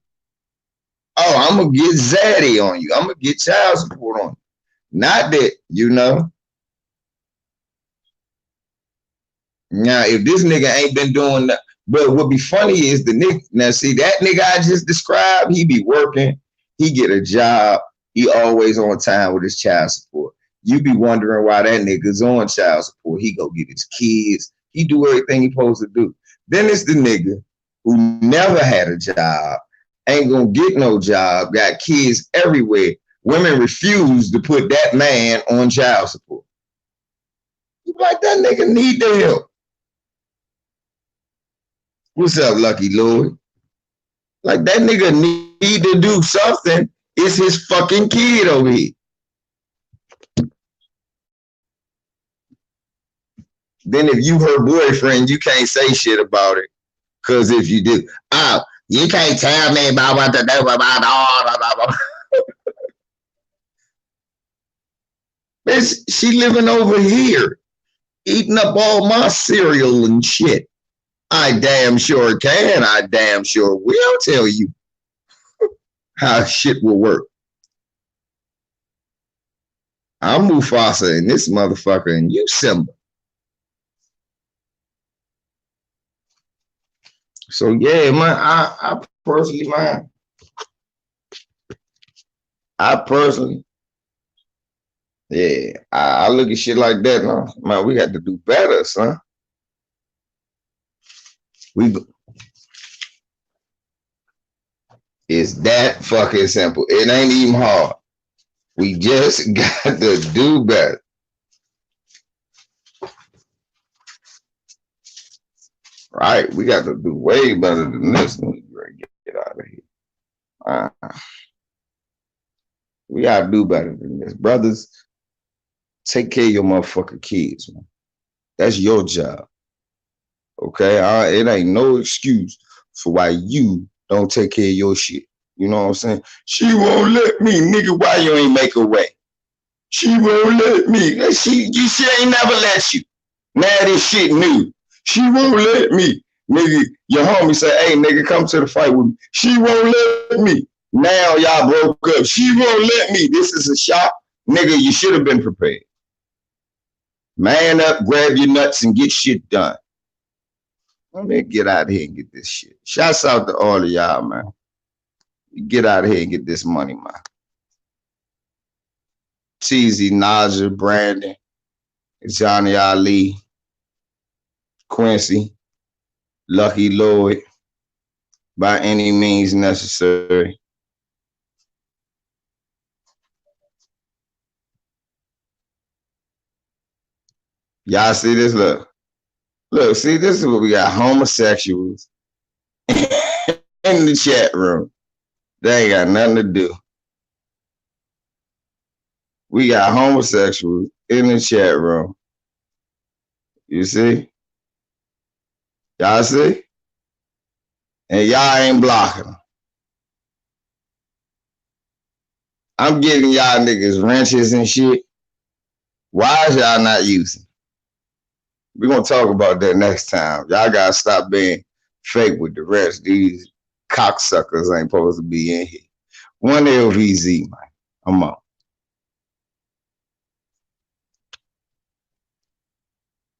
Oh, I'm gonna get zaddy on you. I'm gonna get child support on you. Not that, Now, if this nigga ain't been doing that, but what be funny is the nigga, now see that nigga I just described, he be working, he get a job, he always on time with his child support. You be wondering why that nigga's on child support. He go get his kids, he do everything he supposed to do. Then it's the nigga who never had a job, ain't gonna get no job, got kids everywhere. Women refuse to put that man on child support. You like that nigga need the help. What's up, Lucky Lloyd? Like that nigga need to do something. It's his fucking kid over here. Then if you her boyfriend, you can't say shit about it. Cause if you do, oh, you can't tell me about what to do about all. Bitch, she living over here, eating up all my cereal and shit. I damn sure can. I damn sure will tell you how shit will work. I'm Mufasa and this motherfucker and you Simba. So yeah, man, I personally, man, yeah, I look at shit like that, man, we got to do better, son. It's that fucking simple. It ain't even hard. We just got to do better. Right? We got to do way better than this. Get out of here. We got to do better than this. Brothers, take care of your motherfucking kids, man. That's your job. Okay? It ain't no excuse for why you don't take care of your shit. You know what I'm saying? She won't let me, nigga. Why you ain't make her way? She won't let me. She ain't never let you. Now this shit new. She won't let me. Nigga, your homie say, hey, nigga, come to the fight with me. She won't let me. Now y'all broke up. She won't let me. This is a shot. Nigga, you should have been prepared. Man up, grab your nuts, and get shit done. Let me get out of here and get this shit. Shouts out to all of y'all, man. Get out of here and get this money, man. Teasy, Naja, Brandon, Johnny Ali, Quincy, Lucky Lloyd, by any means necessary. Y'all see this? Look, see, this is what we got. Homosexuals in the chat room. They ain't got nothing to do. We got homosexuals in the chat room. You see? Y'all see? And y'all ain't blocking them. I'm giving y'all niggas wrenches and shit. Why is y'all not using? We're going to talk about that next time. Y'all got to stop being fake with the rest. These cocksuckers ain't supposed to be in here. One LVZ, man. I'm out.